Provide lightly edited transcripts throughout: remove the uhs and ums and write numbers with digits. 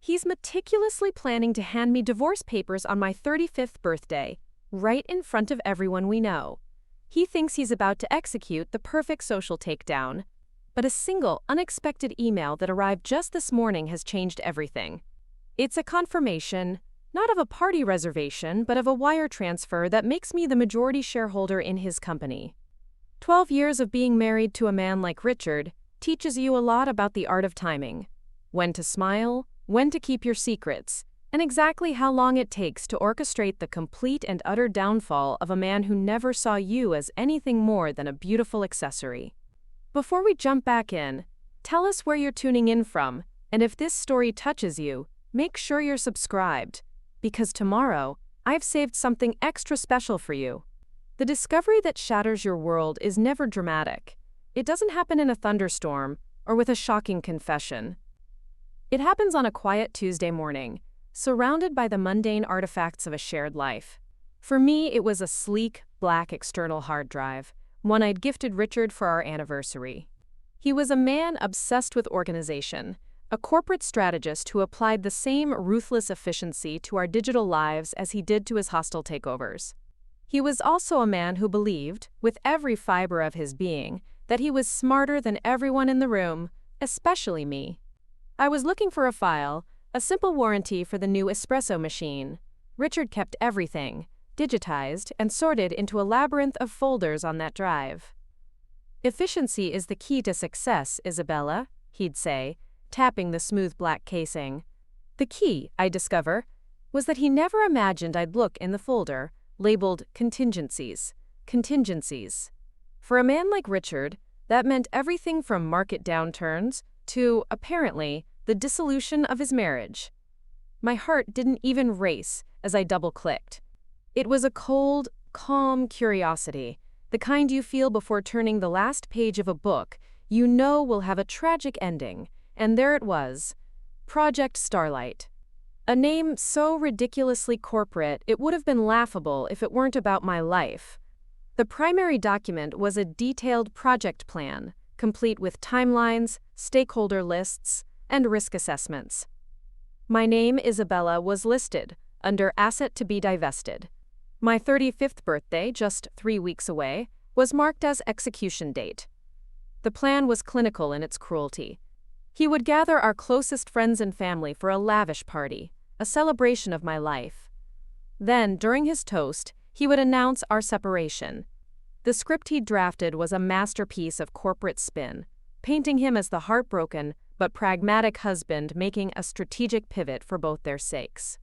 He's meticulously planning to hand me divorce papers on my 35th birthday, right in front of everyone we know. He thinks he's about to execute the perfect social takedown. But a single, unexpected email that arrived just this morning has changed everything. It's a confirmation, not of a party reservation, but of a wire transfer that makes me the majority shareholder in his company. 12 years of being married to a man like Richard teaches you a lot about the art of timing. When to smile, when to keep your secrets, and exactly how long it takes to orchestrate the complete and utter downfall of a man who never saw you as anything more than a beautiful accessory. Before we jump back in, tell us where you're tuning in from, and if this story touches you, make sure you're subscribed, because tomorrow, I've saved something extra special for you. The discovery that shatters your world is never dramatic. It doesn't happen in a thunderstorm or with a shocking confession. It happens on a quiet Tuesday morning, surrounded by the mundane artifacts of a shared life. For me, it was a sleek, black external hard drive, one I'd gifted Richard for our anniversary. He was a man obsessed with organization, a corporate strategist who applied the same ruthless efficiency to our digital lives as he did to his hostile takeovers. He was also a man who believed, with every fiber of his being, that he was smarter than everyone in the room, especially me. I was looking for a file, a simple warranty for the new espresso machine. Richard kept everything, digitized and sorted into a labyrinth of folders on that drive. "Efficiency is the key to success, Isabella," he'd say, tapping the smooth black casing. The key, I discover, was that he never imagined I'd look in the folder, labeled contingencies. Contingencies. For a man like Richard, that meant everything from market downturns to, apparently, the dissolution of his marriage. My heart didn't even race as I double-clicked. It was a cold, calm curiosity, the kind you feel before turning the last page of a book you know will have a tragic ending, and there it was, Project Starlight. A name so ridiculously corporate it would have been laughable if it weren't about my life. The primary document was a detailed project plan, complete with timelines, stakeholder lists, and risk assessments. My name, Isabella, was listed under Asset to be Divested. My 35th birthday, just 3 weeks away, was marked as execution date. The plan was clinical in its cruelty. He would gather our closest friends and family for a lavish party, a celebration of my life. Then, during his toast, he would announce our separation. The script he'd drafted was a masterpiece of corporate spin, painting him as the heartbroken but pragmatic husband making a strategic pivot for both their sakes.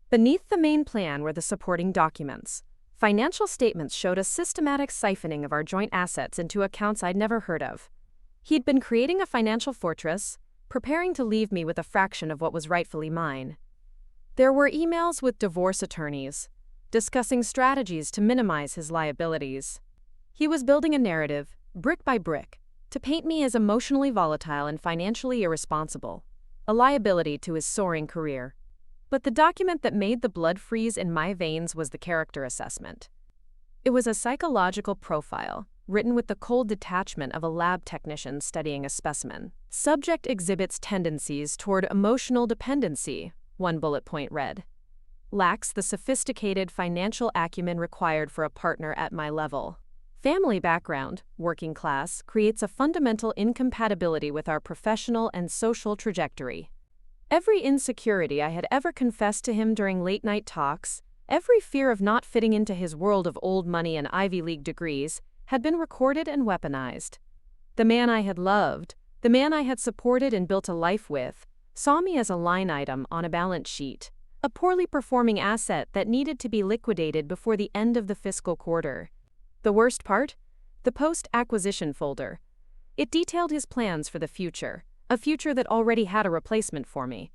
Beneath the main plan were the supporting documents. Financial statements showed a systematic siphoning of our joint assets into accounts I'd never heard of. He'd been creating a financial fortress, preparing to leave me with a fraction of what was rightfully mine. There were emails with divorce attorneys, discussing strategies to minimize his liabilities. He was building a narrative, brick by brick, to paint me as emotionally volatile and financially irresponsible, a liability to his soaring career. But the document that made the blood freeze in my veins was the character assessment. It was a psychological profile, written with the cold detachment of a lab technician studying a specimen. Subject exhibits tendencies toward emotional dependency, one bullet point read. Lacks the sophisticated financial acumen required for a partner at my level. Family background, working class, creates a fundamental incompatibility with our professional and social trajectory. Every insecurity I had ever confessed to him during late-night talks, every fear of not fitting into his world of old money and Ivy League degrees, had been recorded and weaponized. The man I had loved, the man I had supported and built a life with, saw me as a line item on a balance sheet, a poorly performing asset that needed to be liquidated before the end of the fiscal quarter. The worst part? The post-acquisition folder. It detailed his plans for the future, a future that already had a replacement for me.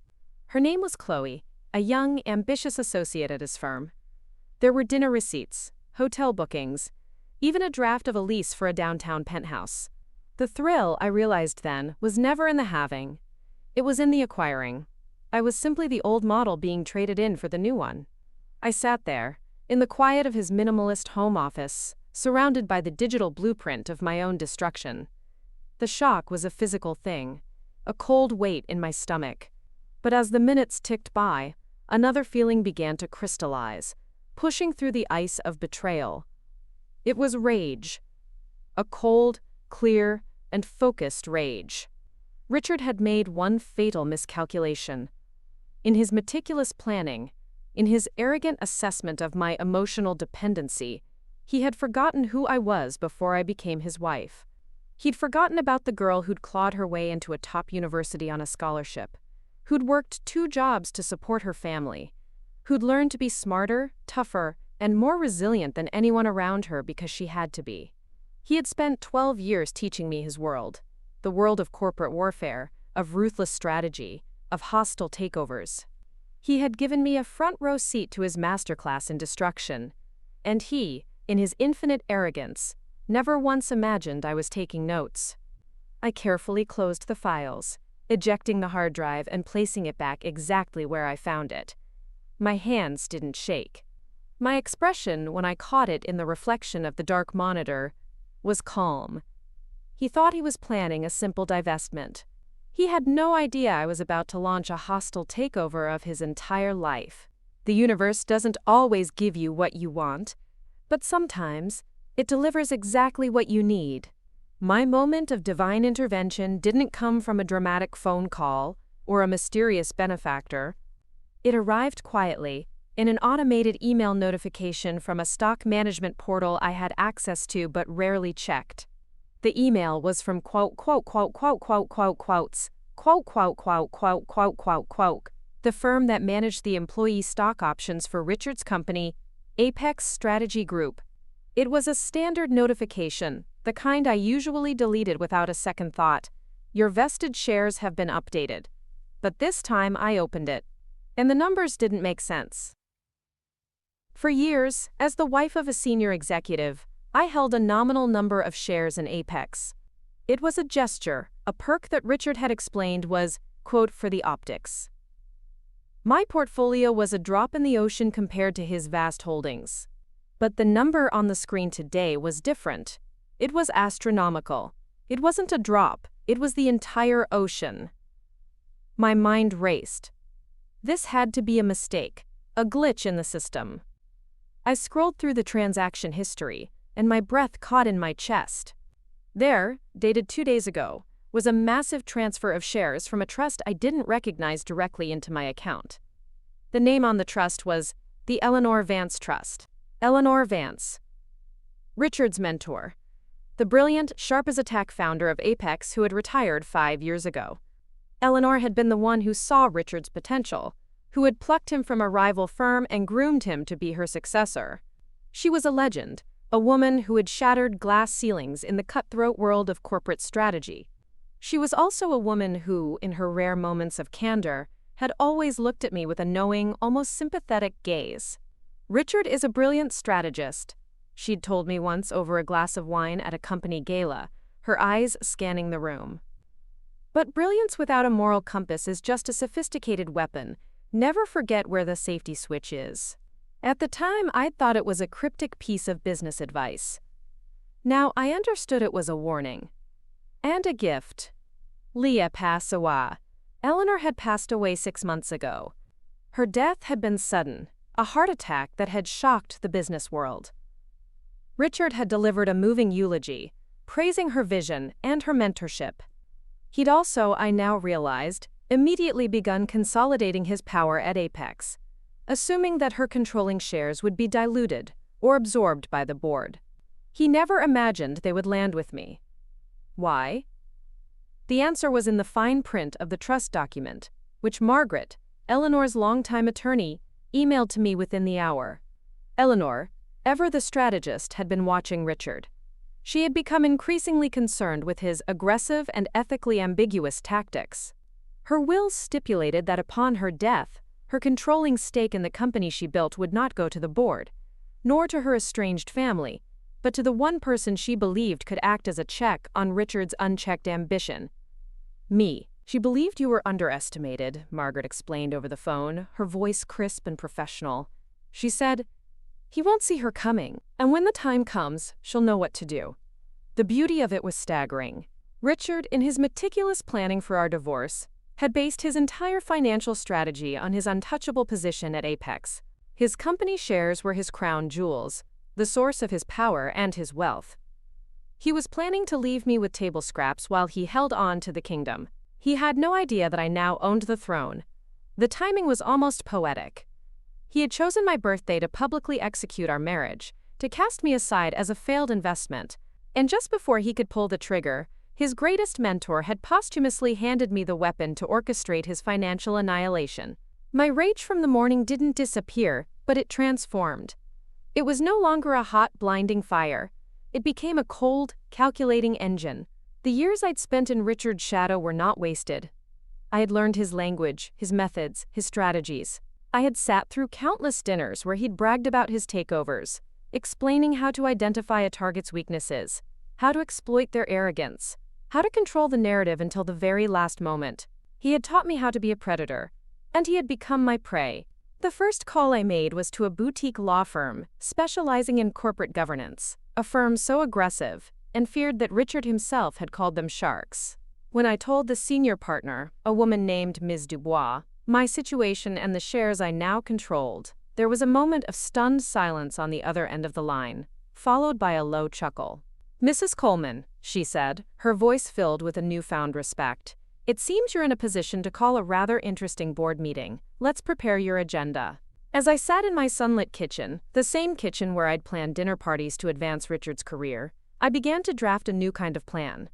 Her name was Chloe, a young, ambitious associate at his firm. There were dinner receipts, hotel bookings, even a draft of a lease for a downtown penthouse. The thrill, I realized then, was never in the having. It was in the acquiring. I was simply the old model being traded in for the new one. I sat there, in the quiet of his minimalist home office, surrounded by the digital blueprint of my own destruction. The shock was a physical thing, a cold weight in my stomach. But as the minutes ticked by, another feeling began to crystallize, pushing through the ice of betrayal. It was rage. A cold, clear, and focused rage. Richard had made one fatal miscalculation. In his meticulous planning, in his arrogant assessment of my emotional dependency, he had forgotten who I was before I became his wife. He'd forgotten about the girl who'd clawed her way into a top university on a scholarship, who'd worked 2 jobs to support her family, who'd learned to be smarter, tougher, and more resilient than anyone around her because she had to be. He had spent 12 years teaching me his world, the world of corporate warfare, of ruthless strategy, of hostile takeovers. He had given me a front-row seat to his masterclass in destruction, and he, in his infinite arrogance, never once imagined I was taking notes. I carefully closed the files, ejecting the hard drive and placing it back exactly where I found it. My hands didn't shake. My expression when I caught it in the reflection of the dark monitor was calm. He thought he was planning a simple divestment. He had no idea I was about to launch a hostile takeover of his entire life. The universe doesn't always give you what you want, but sometimes it delivers exactly what you need. My moment of divine intervention didn't come from a dramatic phone call or a mysterious benefactor. It arrived quietly, in an automated email notification from a stock management portal I had access to but rarely checked. The email was from the firm that managed the employee stock options for Richard's company, Apex Strategy Group. It was a standard notification, the kind I usually deleted without a second thought. Your vested shares have been updated. But this time I opened it, and the numbers didn't make sense. For years, as the wife of a senior executive, I held a nominal number of shares in Apex. It was a gesture, a perk that Richard had explained was, quote, for the optics. My portfolio was a drop in the ocean compared to his vast holdings. But the number on the screen today was different. It was astronomical. It wasn't a drop, it was the entire ocean. My mind raced. This had to be a mistake, a glitch in the system. I scrolled through the transaction history, and my breath caught in my chest. There, dated 2 days ago, was a massive transfer of shares from a trust I didn't recognize directly into my account. The name on the trust was the Eleanor Vance Trust. Eleanor Vance. Richard's mentor. The brilliant, sharp-as-a-tack founder of Apex who had retired 5 years ago. Eleanor had been the one who saw Richard's potential, who had plucked him from a rival firm and groomed him to be her successor. She was a legend, a woman who had shattered glass ceilings in the cutthroat world of corporate strategy. She was also a woman who, in her rare moments of candor, had always looked at me with a knowing, almost sympathetic gaze. Richard is a brilliant strategist, she'd told me once over a glass of wine at a company gala, her eyes scanning the room. But brilliance without a moral compass is just a sophisticated weapon. Never forget where the safety switch is. At the time, I'd thought it was a cryptic piece of business advice. Now, I understood it was a warning. And a gift. Leah Passawa. Eleanor had passed away 6 months ago. Her death had been sudden, a heart attack that had shocked the business world. Richard had delivered a moving eulogy, praising her vision and her mentorship. He'd also, I now realized, immediately begun consolidating his power at Apex, assuming that her controlling shares would be diluted or absorbed by the board. He never imagined they would land with me. Why? The answer was in the fine print of the trust document, which Margaret, Eleanor's longtime attorney, emailed to me within the hour. Eleanor, ever the strategist, had been watching Richard. She had become increasingly concerned with his aggressive and ethically ambiguous tactics. Her will stipulated that upon her death, her controlling stake in the company she built would not go to the board, nor to her estranged family, but to the one person she believed could act as a check on Richard's unchecked ambition. Me. She believed you were underestimated, Margaret explained over the phone, her voice crisp and professional. She said, he won't see her coming, and when the time comes, she'll know what to do. The beauty of it was staggering. Richard, in his meticulous planning for our divorce, had based his entire financial strategy on his untouchable position at Apex. His company shares were his crown jewels, the source of his power and his wealth. He was planning to leave me with table scraps while he held on to the kingdom. He had no idea that I now owned the throne. The timing was almost poetic. He had chosen my birthday to publicly execute our marriage, to cast me aside as a failed investment, and just before he could pull the trigger, his greatest mentor had posthumously handed me the weapon to orchestrate his financial annihilation. My rage from the morning didn't disappear, but it transformed. It was no longer a hot, blinding fire. It became a cold, calculating engine. The years I'd spent in Richard's shadow were not wasted. I had learned his language, his methods, his strategies. I had sat through countless dinners where he'd bragged about his takeovers, explaining how to identify a target's weaknesses, how to exploit their arrogance, how to control the narrative until the very last moment. He had taught me how to be a predator, and he had become my prey. The first call I made was to a boutique law firm specializing in corporate governance, a firm so aggressive and feared that Richard himself had called them sharks. When I told the senior partner, a woman named Ms. Dubois, my situation and the shares I now controlled, there was a moment of stunned silence on the other end of the line, followed by a low chuckle. "Mrs. Coleman," she said, her voice filled with a newfound respect, "it seems you're in a position to call a rather interesting board meeting. Let's prepare your agenda." As I sat in my sunlit kitchen, the same kitchen where I'd planned dinner parties to advance Richard's career, I began to draft a new kind of plan.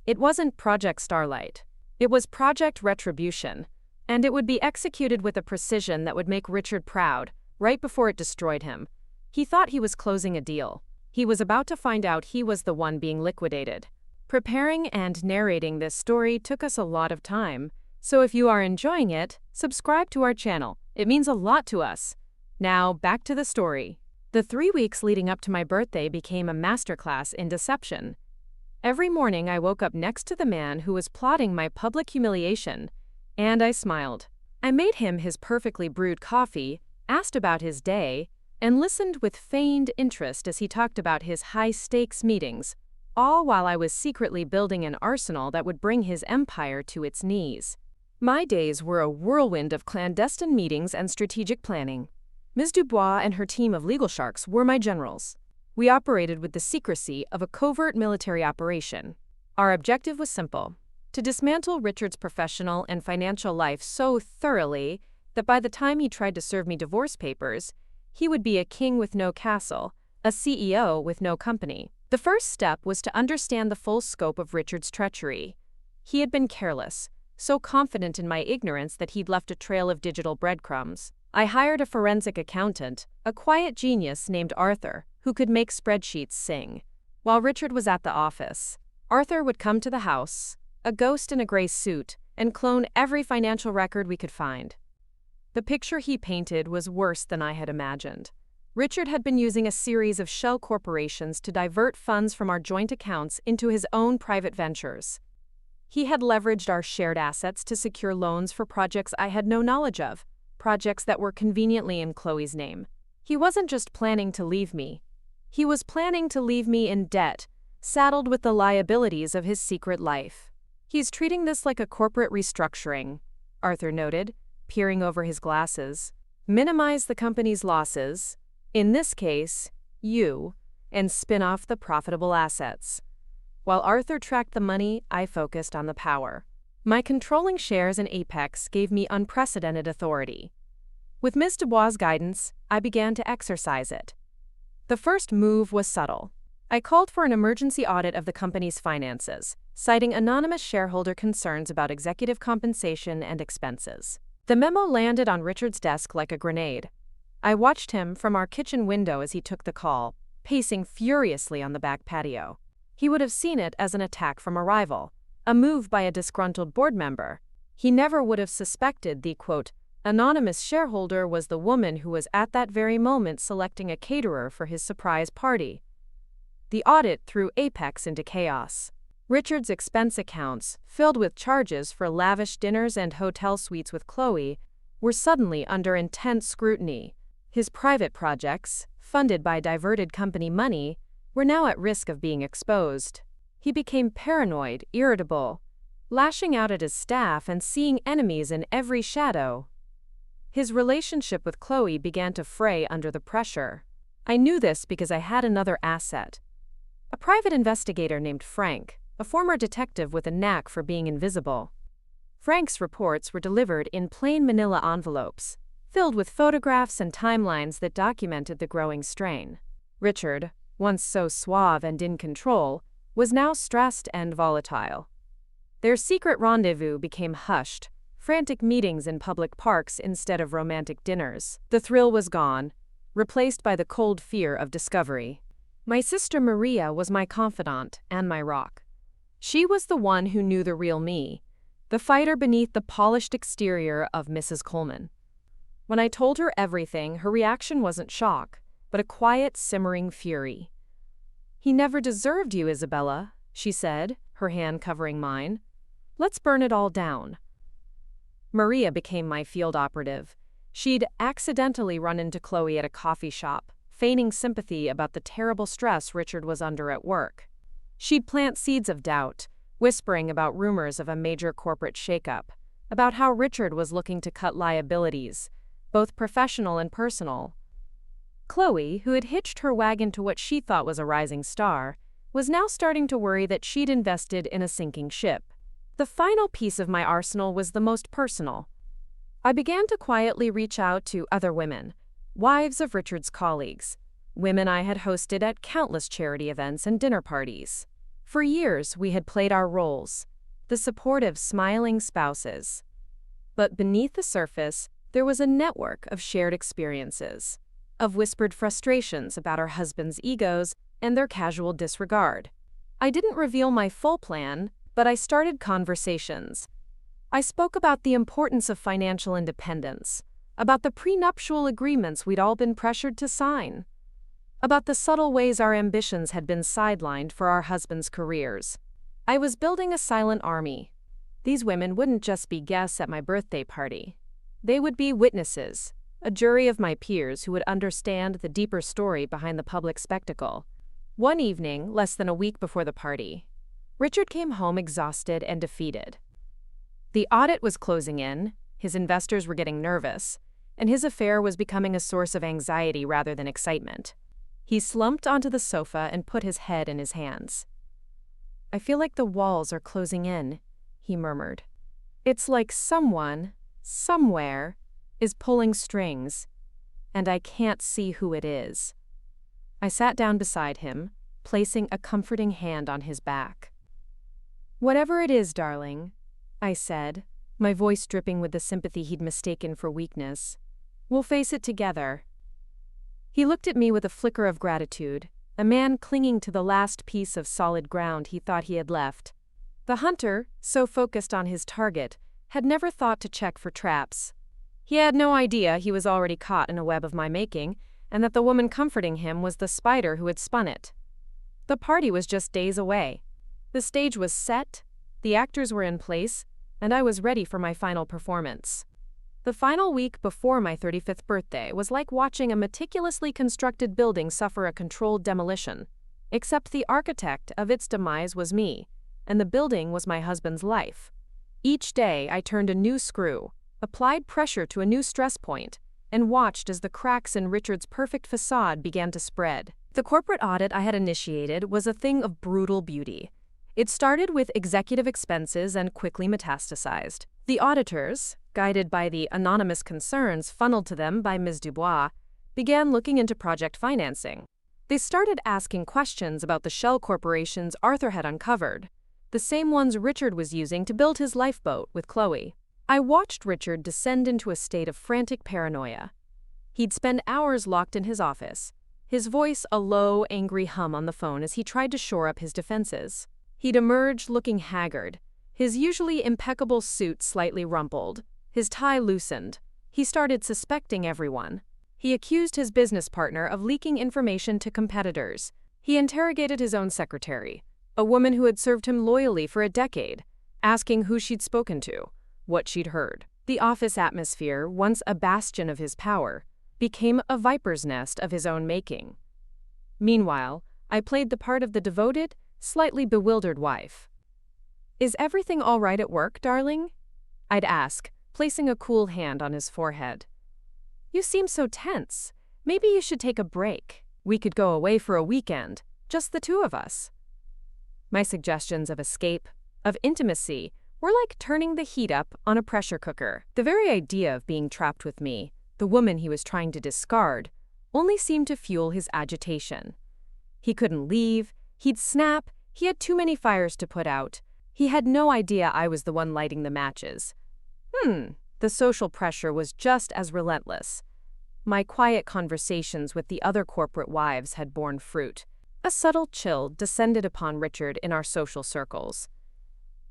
It wasn't Project Starlight. It was Project Retribution, and it would be executed with a precision that would make Richard proud, right before it destroyed him. He thought he was closing a deal. He was about to find out he was the one being liquidated. Preparing and narrating this story took us a lot of time, so if you are enjoying it, subscribe to our channel. It means a lot to us. Now, back to the story. The 3 weeks leading up to my birthday became a masterclass in deception. Every morning I woke up next to the man who was plotting my public humiliation, and I smiled. I made him his perfectly brewed coffee, asked about his day, and listened with feigned interest as he talked about his high-stakes meetings, all while I was secretly building an arsenal that would bring his empire to its knees. My days were a whirlwind of clandestine meetings and strategic planning. Ms. Dubois and her team of legal sharks were my generals. We operated with the secrecy of a covert military operation. Our objective was simple: to dismantle Richard's professional and financial life so thoroughly that by the time he tried to serve me divorce papers, he would be a king with no castle, a CEO with no company. The first step was to understand the full scope of Richard's treachery. He had been careless, so confident in my ignorance that he'd left a trail of digital breadcrumbs. I hired a forensic accountant, a quiet genius named Arthur, who could make spreadsheets sing. While Richard was at the office, Arthur would come to the house, a ghost in a gray suit, and clone every financial record we could find. The picture he painted was worse than I had imagined. Richard had been using a series of shell corporations to divert funds from our joint accounts into his own private ventures. He had leveraged our shared assets to secure loans for projects I had no knowledge of, projects that were conveniently in Chloe's name. He wasn't just planning to leave me. He was planning to leave me in debt, saddled with the liabilities of his secret life. "He's treating this like a corporate restructuring," Arthur noted, peering over his glasses. "Minimize the company's losses, in this case, you, and spin off the profitable assets." While Arthur tracked the money, I focused on the power. My controlling shares in Apex gave me unprecedented authority. With Ms. Dubois' guidance, I began to exercise it. The first move was subtle. I called for an emergency audit of the company's finances, citing anonymous shareholder concerns about executive compensation and expenses. The memo landed on Richard's desk like a grenade. I watched him from our kitchen window as he took the call, pacing furiously on the back patio. He would have seen it as an attack from a rival, a move by a disgruntled board member. He never would have suspected the, quote, anonymous shareholder was the woman who was at that very moment selecting a caterer for his surprise party. The audit threw Apex into chaos. Richard's expense accounts, filled with charges for lavish dinners and hotel suites with Chloe, were suddenly under intense scrutiny. His private projects, funded by diverted company money, were now at risk of being exposed. He became paranoid, irritable, lashing out at his staff and seeing enemies in every shadow. His relationship with Chloe began to fray under the pressure. I knew this because I had another asset. A private investigator named Frank, a former detective with a knack for being invisible. Frank's reports were delivered in plain manila envelopes, filled with photographs and timelines that documented the growing strain. Richard, once so suave and in control, was now stressed and volatile. Their secret rendezvous became hushed, frantic meetings in public parks instead of romantic dinners. The thrill was gone, replaced by the cold fear of discovery. My sister Maria was my confidant and my rock. She was the one who knew the real me, the fighter beneath the polished exterior of Mrs. Coleman. When I told her everything, her reaction wasn't shock, but a quiet, simmering fury. "He never deserved you, Isabella," she said, her hand covering mine. "Let's burn it all down." Maria became my field operative. She'd accidentally run into Chloe at a coffee shop, feigning sympathy about the terrible stress Richard was under at work. She'd plant seeds of doubt, whispering about rumors of a major corporate shakeup, about how Richard was looking to cut liabilities, both professional and personal. Chloe, who had hitched her wagon to what she thought was a rising star, was now starting to worry that she'd invested in a sinking ship. The final piece of my arsenal was the most personal. I began to quietly reach out to other women, wives of Richard's colleagues, women I had hosted at countless charity events and dinner parties. For years, we had played our roles, the supportive, smiling spouses. But beneath the surface, there was a network of shared experiences, of whispered frustrations about our husbands' egos and their casual disregard. I didn't reveal my full plan, but I started conversations. I spoke about the importance of financial independence, about the prenuptial agreements we'd all been pressured to sign, about the subtle ways our ambitions had been sidelined for our husbands' careers. I was building a silent army. These women wouldn't just be guests at my birthday party. They would be witnesses, a jury of my peers who would understand the deeper story behind the public spectacle. One evening, less than a week before the party, Richard came home exhausted and defeated. The audit was closing in, his investors were getting nervous, and his affair was becoming a source of anxiety rather than excitement. He slumped onto the sofa and put his head in his hands. "I feel like the walls are closing in," he murmured. "It's like someone, somewhere, is pulling strings, and I can't see who it is." I sat down beside him, placing a comforting hand on his back. "Whatever it is, darling," I said, my voice dripping with the sympathy he'd mistaken for weakness, "we'll face it together." He looked at me with a flicker of gratitude, a man clinging to the last piece of solid ground he thought he had left. The hunter, so focused on his target, had never thought to check for traps. He had no idea he was already caught in a web of my making, and that the woman comforting him was the spider who had spun it. The party was just days away. The stage was set, the actors were in place, and I was ready for my final performance. The final week before my 35th birthday was like watching a meticulously constructed building suffer a controlled demolition, except the architect of its demise was me, and the building was my husband's life. Each day I turned a new screw, applied pressure to a new stress point, and watched as the cracks in Richard's perfect facade began to spread. The corporate audit I had initiated was a thing of brutal beauty. It started with executive expenses and quickly metastasized. The auditors, guided by the anonymous concerns funneled to them by Ms. Dubois, began looking into project financing. They started asking questions about the shell corporations Arthur had uncovered, the same ones Richard was using to build his lifeboat with Chloe. I watched Richard descend into a state of frantic paranoia. He'd spend hours locked in his office, his voice a low, angry hum on the phone as he tried to shore up his defenses. He'd emerge looking haggard, his usually impeccable suit slightly rumpled, his tie loosened. He started suspecting everyone. He accused his business partner of leaking information to competitors. He interrogated his own secretary, a woman who had served him loyally for a decade, asking who she'd spoken to, what she'd heard. The office atmosphere, once a bastion of his power, became a viper's nest of his own making. Meanwhile, I played the part of the devoted, slightly bewildered wife. "Is everything all right at work, darling?" I'd ask, placing a cool hand on his forehead. "You seem so tense. Maybe you should take a break. We could go away for a weekend, just the two of us." My suggestions of escape, of intimacy, were like turning the heat up on a pressure cooker. The very idea of being trapped with me, the woman he was trying to discard, only seemed to fuel his agitation. He couldn't leave, he'd snap, he had too many fires to put out. He had no idea I was the one lighting the matches. The social pressure was just as relentless. My quiet conversations with the other corporate wives had borne fruit. A subtle chill descended upon Richard in our social circles.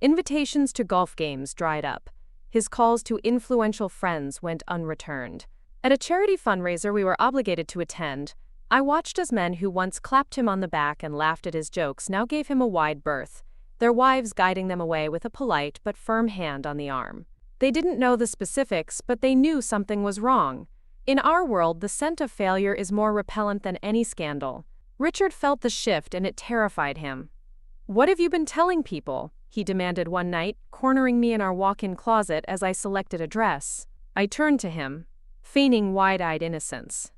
Invitations to golf games dried up. His calls to influential friends went unreturned. At a charity fundraiser we were obligated to attend, I watched as men who once clapped him on the back and laughed at his jokes now gave him a wide berth, their wives guiding them away with a polite but firm hand on the arm. They didn't know the specifics, but they knew something was wrong. In our world, the scent of failure is more repellent than any scandal. Richard felt the shift and it terrified him. "What have you been telling people?" he demanded one night, cornering me in our walk-in closet as I selected a dress. I turned to him, feigning wide-eyed innocence.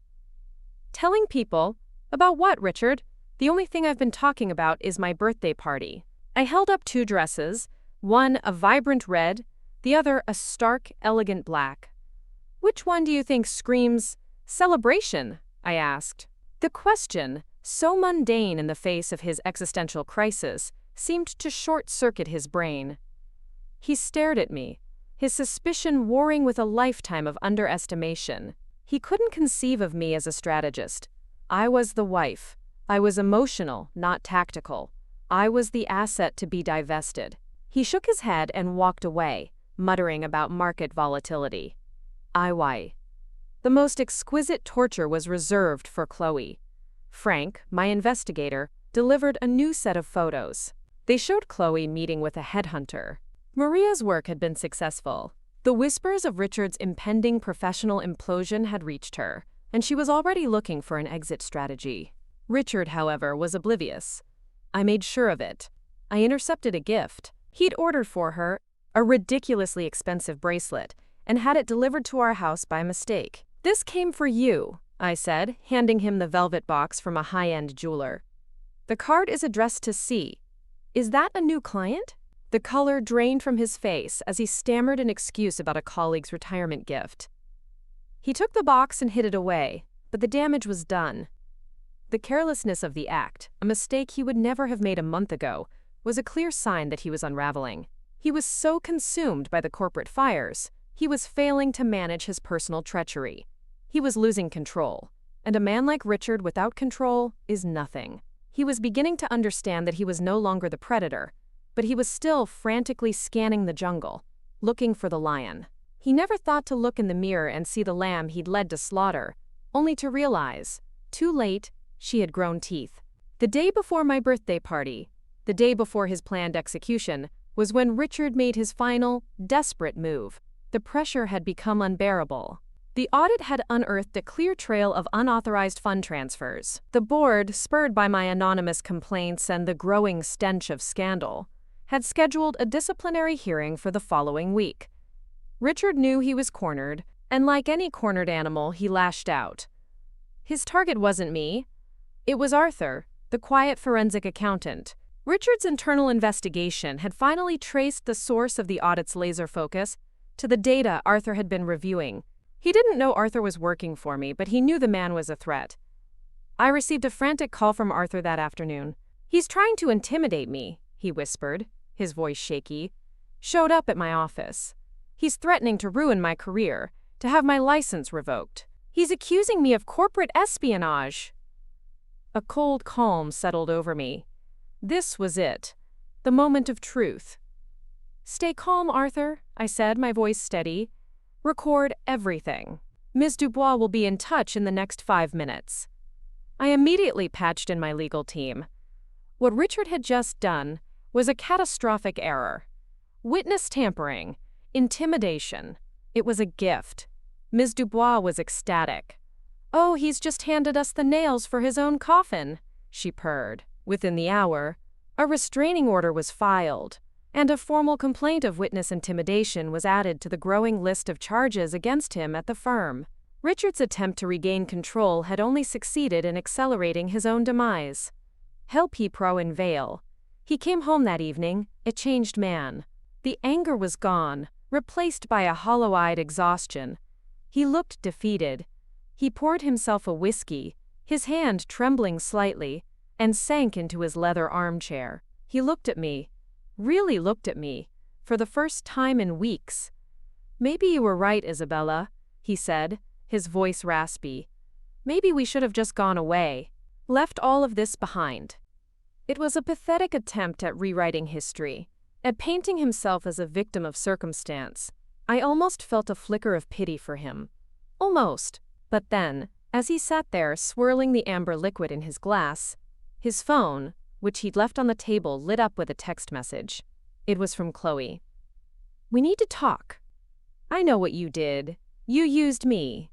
"Telling people? About what, Richard? The only thing I've been talking about is my birthday party." I held up two dresses, one a vibrant red, the other a stark, elegant black. "Which one do you think screams celebration?" I asked. The question, so mundane in the face of his existential crisis, seemed to short-circuit his brain. He stared at me, his suspicion warring with a lifetime of underestimation. He couldn't conceive of me as a strategist. I was the wife. I was emotional, not tactical. I was the asset to be divested. He shook his head and walked away, muttering about market volatility. Why? The most exquisite torture was reserved for Chloe. Frank, my investigator, delivered a new set of photos. They showed Chloe meeting with a headhunter. Maria's work had been successful. The whispers of Richard's impending professional implosion had reached her, and she was already looking for an exit strategy. Richard, however, was oblivious. I made sure of it. I intercepted a gift. He'd ordered for her a ridiculously expensive bracelet and had it delivered to our house by mistake. "This came for you," I said, handing him the velvet box from a high-end jeweler. "The card is addressed to C. Is that a new client?" The color drained from his face as he stammered an excuse about a colleague's retirement gift. He took the box and hid it away, but the damage was done. The carelessness of the act, a mistake he would never have made a month ago, was a clear sign that he was unraveling. He was so consumed by the corporate fires, he was failing to manage his personal treachery. He was losing control, and a man like Richard without control is nothing. He was beginning to understand that he was no longer the predator, but he was still frantically scanning the jungle, looking for the lion. He never thought to look in the mirror and see the lamb he'd led to slaughter, only to realize, too late, she had grown teeth. The day before my birthday party, the day before his planned execution, was when Richard made his final, desperate move. The pressure had become unbearable. The audit had unearthed a clear trail of unauthorized fund transfers. The board, spurred by my anonymous complaints and the growing stench of scandal, had scheduled a disciplinary hearing for the following week. Richard knew he was cornered, and like any cornered animal, he lashed out. His target wasn't me. It was Arthur, the quiet forensic accountant. Richard's internal investigation had finally traced the source of the audit's laser focus to the data Arthur had been reviewing. He didn't know Arthur was working for me, but he knew the man was a threat. I received a frantic call from Arthur that afternoon. "He's trying to intimidate me," he whispered, his voice shaky. "Showed up at my office. He's threatening to ruin my career, to have my license revoked. He's accusing me of corporate espionage." A cold calm settled over me. This was it, the moment of truth. "Stay calm, Arthur," I said, my voice steady. "Record everything. Ms. Dubois will be in touch in the next 5 minutes." I immediately patched in my legal team. What Richard had just done was a catastrophic error. Witness tampering, intimidation. It was a gift. Ms. Dubois was ecstatic. "Oh, he's just handed us the nails for his own coffin," she purred. Within the hour, a restraining order was filed, And a formal complaint of witness intimidation was added to the growing list of charges against him at the firm. Richard's attempt to regain control had only succeeded in accelerating his own demise. Help he pro in Vale. He came home that evening, a changed man. The anger was gone, replaced by a hollow-eyed exhaustion. He looked defeated. He poured himself a whiskey, his hand trembling slightly, and sank into his leather armchair. He looked at me, really looked at me, for the first time in weeks. "Maybe you were right, Isabella," he said, his voice raspy. "Maybe we should have just gone away, left all of this behind." It was a pathetic attempt at rewriting history, at painting himself as a victim of circumstance. I almost felt a flicker of pity for him. Almost. But then, as he sat there swirling the amber liquid in his glass, his phone, which he'd left on the table, lit up with a text message. It was from Chloe. "We need to talk. I know what you did. You used me."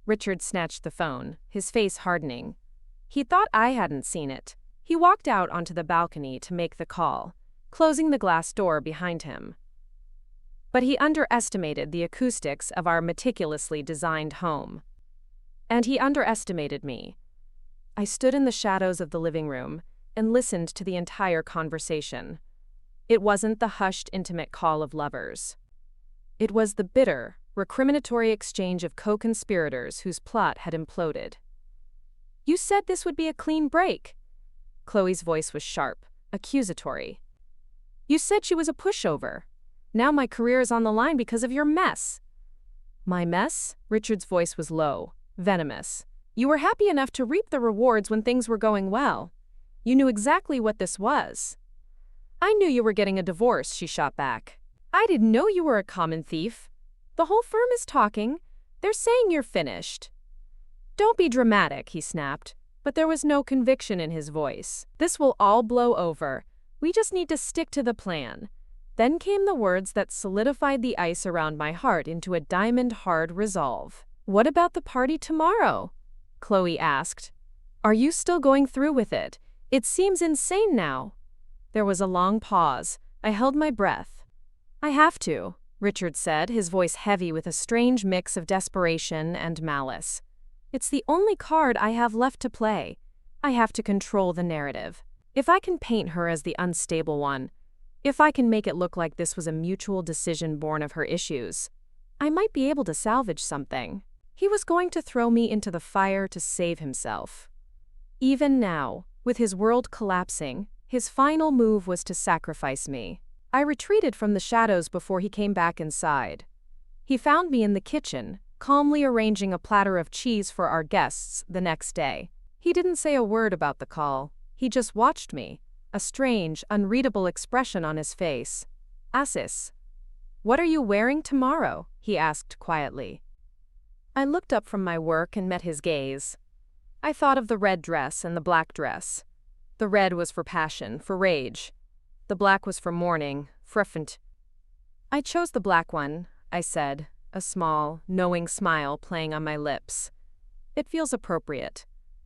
Richard snatched the phone, his face hardening. He thought I hadn't seen it. He walked out onto the balcony to make the call, closing the glass door behind him. But he underestimated the acoustics of our meticulously designed home. And he underestimated me. I stood in the shadows of the living room and listened to the entire conversation. It wasn't the hushed, intimate call of lovers. It was the bitter, recriminatory exchange of co-conspirators whose plot had imploded. "You said this would be a clean break." Chloe's voice was sharp, accusatory. "You said she was a pushover. Now my career is on the line because of your mess." "My mess?" Richard's voice was low, venomous. "You were happy enough to reap the rewards when things were going well. You knew exactly what this was." "I knew you were getting a divorce," she shot back. "I didn't know you were a common thief. The whole firm is talking. They're saying you're finished." "Don't be dramatic," he snapped, but there was no conviction in his voice. "This will all blow over. We just need to stick to the plan." Then came the words that solidified the ice around my heart into a diamond-hard resolve. "What about the party tomorrow?" Chloe asked. "Are you still going through with it? It seems insane now." There was a long pause. I held my breath. "I have to," Richard said, his voice heavy with a strange mix of desperation and malice. "It's the only card I have left to play. I have to control the narrative. If I can paint her as the unstable one, if I can make it look like this was a mutual decision born of her issues, I might be able to salvage something." He was going to throw me into the fire to save himself. Even now, with his world collapsing, his final move was to sacrifice me. I retreated from the shadows before he came back inside. He found me in the kitchen, calmly arranging a platter of cheese for our guests the next day. He didn't say a word about the call. He just watched me, a strange, unreadable expression on his face. "Asis, what are you wearing tomorrow?" he asked quietly. I looked up from my work and met his gaze. I thought of the red dress and the black dress. The red was for passion, for rage. The black was for mourning, fervent. "I chose the black one," I said, a small, knowing smile playing on my lips. "It feels appropriate.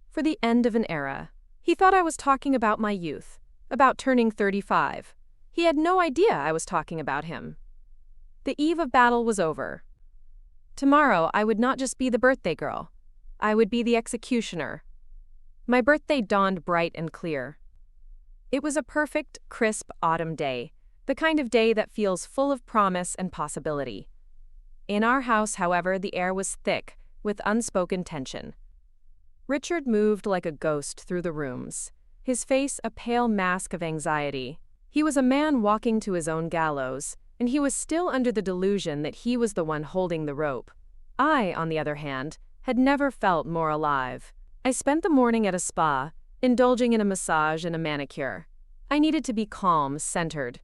For the end of an era." He thought I was talking about my youth, about turning 35. He had no idea I was talking about him. The eve of battle was over. Tomorrow I would not just be the birthday girl. I would be the executioner. My birthday dawned bright and clear. It was a perfect, crisp autumn day, the kind of day that feels full of promise and possibility. In our house, however, the air was thick with unspoken tension. Richard moved like a ghost through the rooms, his face a pale mask of anxiety. He was a man walking to his own gallows, and he was still under the delusion that he was the one holding the rope. I, on the other hand, had never felt more alive. I spent the morning at a spa, indulging in a massage and a manicure. I needed to be calm, centered.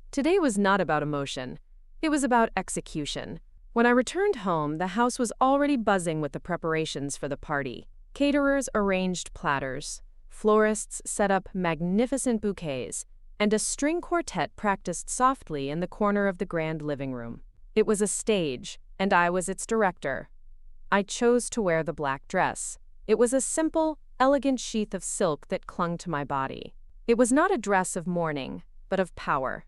Today was not about emotion. It was about execution. When I returned home, the house was already buzzing with the preparations for the party. Caterers arranged platters, florists set up magnificent bouquets, and a string quartet practiced softly in the corner of the grand living room. It was a stage, and I was its director. I chose to wear the black dress. It was a simple, elegant sheath of silk that clung to my body. It was not a dress of mourning, but of power.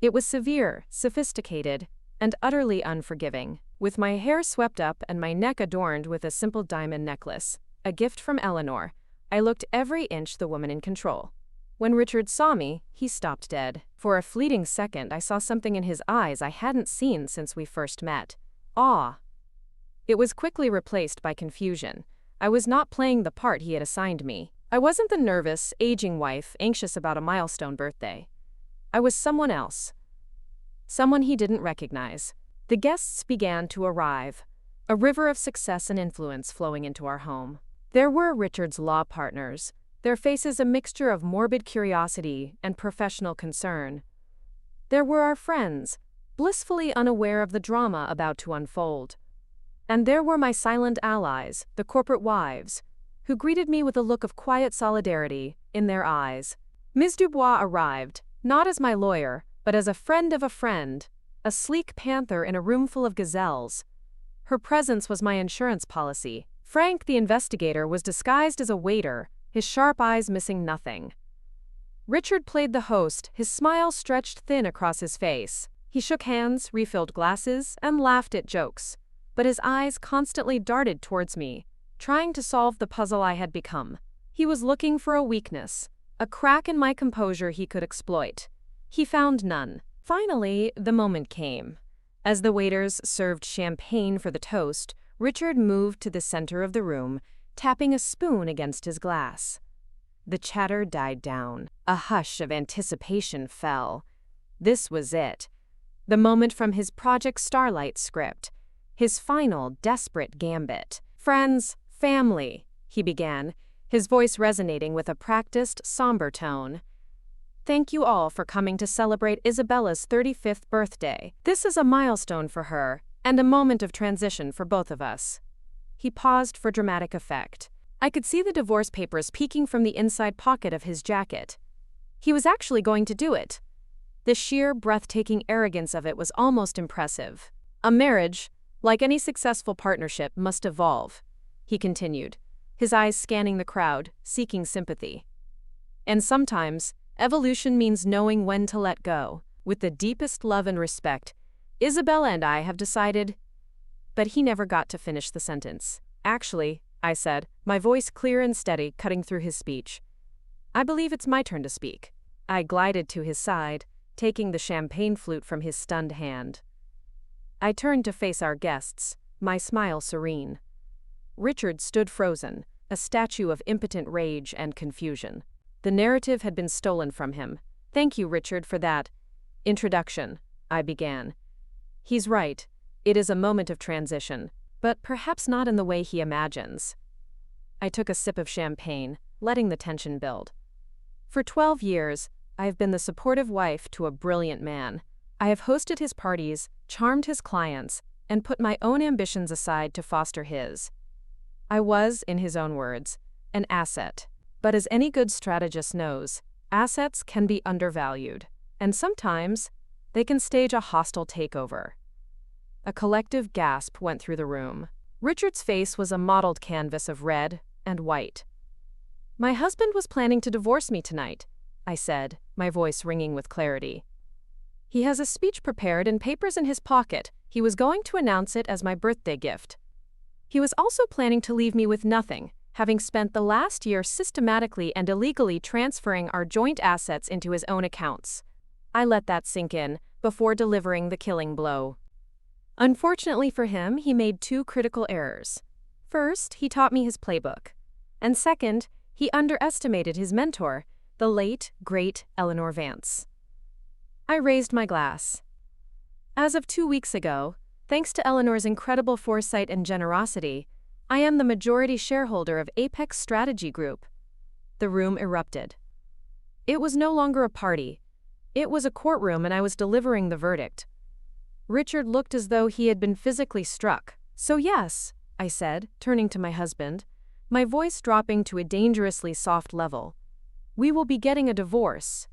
It was severe, sophisticated, and utterly unforgiving. With my hair swept up and my neck adorned with a simple diamond necklace, a gift from Eleanor, I looked every inch the woman in control. When Richard saw me, he stopped dead. For a fleeting second, I saw something in his eyes I hadn't seen since we first met. Awe. It was quickly replaced by confusion. I was not playing the part he had assigned me. I wasn't the nervous, aging wife anxious about a milestone birthday. I was someone else. Someone he didn't recognize. The guests began to arrive, a river of success and influence flowing into our home. There were Richard's law partners, their faces a mixture of morbid curiosity and professional concern. There were our friends, blissfully unaware of the drama about to unfold. And there were my silent allies, the corporate wives, who greeted me with a look of quiet solidarity in their eyes. Ms. Dubois arrived, not as my lawyer, but as a friend of a friend, a sleek panther in a room full of gazelles. Her presence was my insurance policy. Frank, the investigator, was disguised as a waiter, his sharp eyes missing nothing. Richard played the host, his smile stretched thin across his face. He shook hands, refilled glasses, and laughed at jokes, but his eyes constantly darted towards me, trying to solve the puzzle I had become. He was looking for a weakness, a crack in my composure he could exploit. He found none. Finally, the moment came. As the waiters served champagne for the toast, Richard moved to the center of the room, tapping a spoon against his glass. The chatter died down. A hush of anticipation fell. This was it. The moment from his Project Starlight script. His final, desperate gambit. "Friends, family," he began, his voice resonating with a practiced, somber tone. "Thank you all for coming to celebrate Isabella's 35th birthday. This is a milestone for her, and a moment of transition for both of us." He paused for dramatic effect. I could see the divorce papers peeking from the inside pocket of his jacket. He was actually going to do it. The sheer, breathtaking arrogance of it was almost impressive. "A marriage, like any successful partnership, must evolve," he continued, his eyes scanning the crowd, seeking sympathy. "And sometimes, evolution means knowing when to let go. With the deepest love and respect, Isabella and I have decided—" But he never got to finish the sentence. "Actually," I said, my voice clear and steady, cutting through his speech, "I believe it's my turn to speak." I glided to his side, taking the champagne flute from his stunned hand. I turned to face our guests, my smile serene. Richard stood frozen, a statue of impotent rage and confusion. The narrative had been stolen from him. "Thank you, Richard, for that introduction," I began. "He's right. It is a moment of transition, but perhaps not in the way he imagines." I took a sip of champagne, letting the tension build. For 12 years, I have been the supportive wife to a brilliant man. I have hosted his parties, charmed his clients, and put my own ambitions aside to foster his. I was, in his own words, an asset. But as any good strategist knows, assets can be undervalued, and sometimes they can stage a hostile takeover. A collective gasp went through the room. Richard's face was a mottled canvas of red and white. "My husband was planning to divorce me tonight," I said, my voice ringing with clarity. "He has a speech prepared and papers in his pocket. He was going to announce it as my birthday gift. He was also planning to leave me with nothing, having spent the last year systematically and illegally transferring our joint assets into his own accounts." I let that sink in before delivering the killing blow. Unfortunately for him, he made 2 critical errors. First, he taught me his playbook. And second, he underestimated his mentor, the late, great Eleanor Vance. I raised my glass. As of 2 weeks ago, thanks to Eleanor's incredible foresight and generosity, I am the majority shareholder of Apex Strategy Group. The room erupted. It was no longer a party. It was a courtroom, and I was delivering the verdict. Richard looked as though he had been physically struck. "So yes," I said, turning to my husband, my voice dropping to a dangerously soft level, "we will be getting a divorce.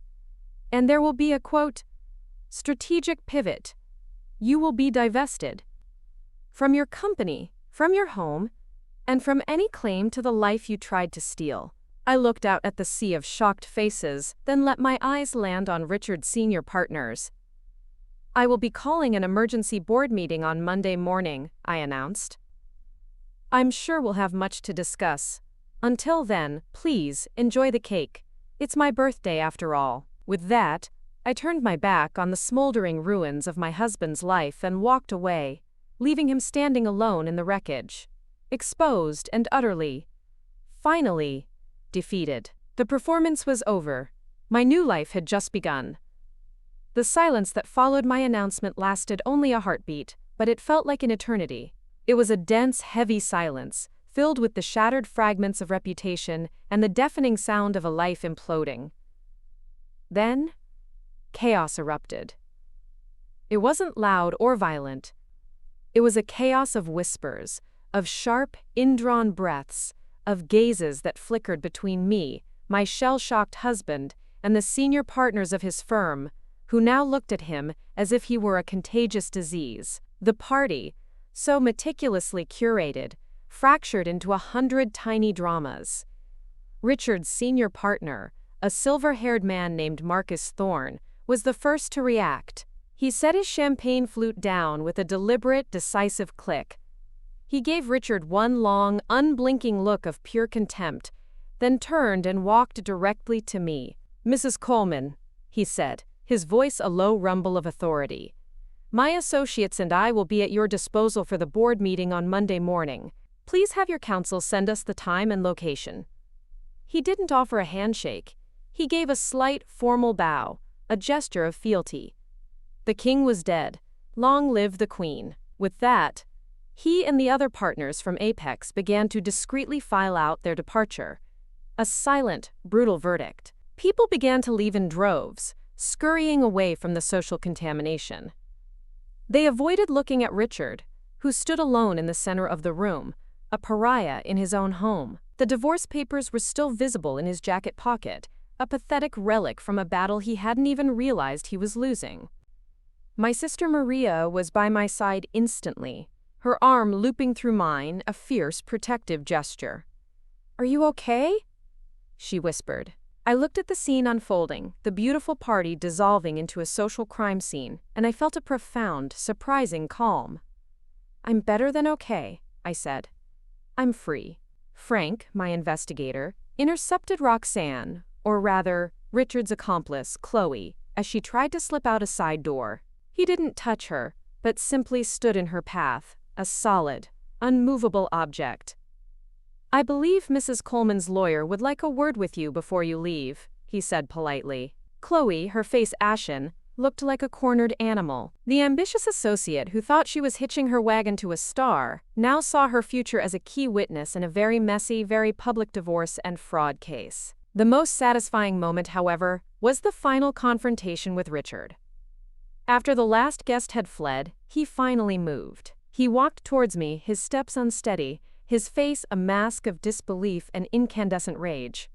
And there will be a, quote, strategic pivot. You will be divested from your company, from your home, and from any claim to the life you tried to steal." I looked out at the sea of shocked faces, then let my eyes land on Richard's senior partners. I will be calling an emergency board meeting on Monday morning, I announced. I'm sure we'll have much to discuss. Until then, please, enjoy the cake. It's my birthday after all. With that, I turned my back on the smoldering ruins of my husband's life and walked away, leaving him standing alone in the wreckage, exposed and finally, defeated. The performance was over. My new life had just begun. The silence that followed my announcement lasted only a heartbeat, but it felt like an eternity. It was a dense, heavy silence, filled with the shattered fragments of reputation and the deafening sound of a life imploding. Then, chaos erupted. It wasn't loud or violent. It was a chaos of whispers, of sharp, indrawn breaths, of gazes that flickered between me, my shell-shocked husband, and the senior partners of his firm, who now looked at him as if he were a contagious disease. The party, so meticulously curated, fractured into 100 tiny dramas. Richard's senior partner, a silver-haired man named Marcus Thorne, was the first to react. He set his champagne flute down with a deliberate, decisive click. He gave Richard one long, unblinking look of pure contempt, then turned and walked directly to me. "Mrs. Coleman," he said, his voice a low rumble of authority. "My associates and I will be at your disposal for the board meeting on Monday morning. Please have your counsel send us the time and location." He didn't offer a handshake. He gave a slight, formal bow, a gesture of fealty. The king was dead. Long live the queen. With that, he and the other partners from Apex began to discreetly file out their departure. A silent, brutal verdict. People began to leave in droves, scurrying away from the social contamination. They avoided looking at Richard, who stood alone in the center of the room, a pariah in his own home. The divorce papers were still visible in his jacket pocket, a pathetic relic from a battle he hadn't even realized he was losing. My sister Maria was by my side instantly, her arm looping through mine, a fierce, protective gesture. "Are you okay?" she whispered. I looked at the scene unfolding, the beautiful party dissolving into a social crime scene, and I felt a profound, surprising calm. "I'm better than okay," I said. "I'm free." Frank, my investigator, intercepted Roxanne, or rather, Richard's accomplice, Chloe, as she tried to slip out a side door. He didn't touch her, but simply stood in her path, a solid, unmovable object. "I believe Mrs. Coleman's lawyer would like a word with you before you leave," he said politely. Chloe, her face ashen, looked like a cornered animal. The ambitious associate who thought she was hitching her wagon to a star now saw her future as a key witness in a very messy, very public divorce and fraud case. The most satisfying moment, however, was the final confrontation with Richard. After the last guest had fled, he finally moved. He walked towards me, his steps unsteady, his face a mask of disbelief and incandescent rage.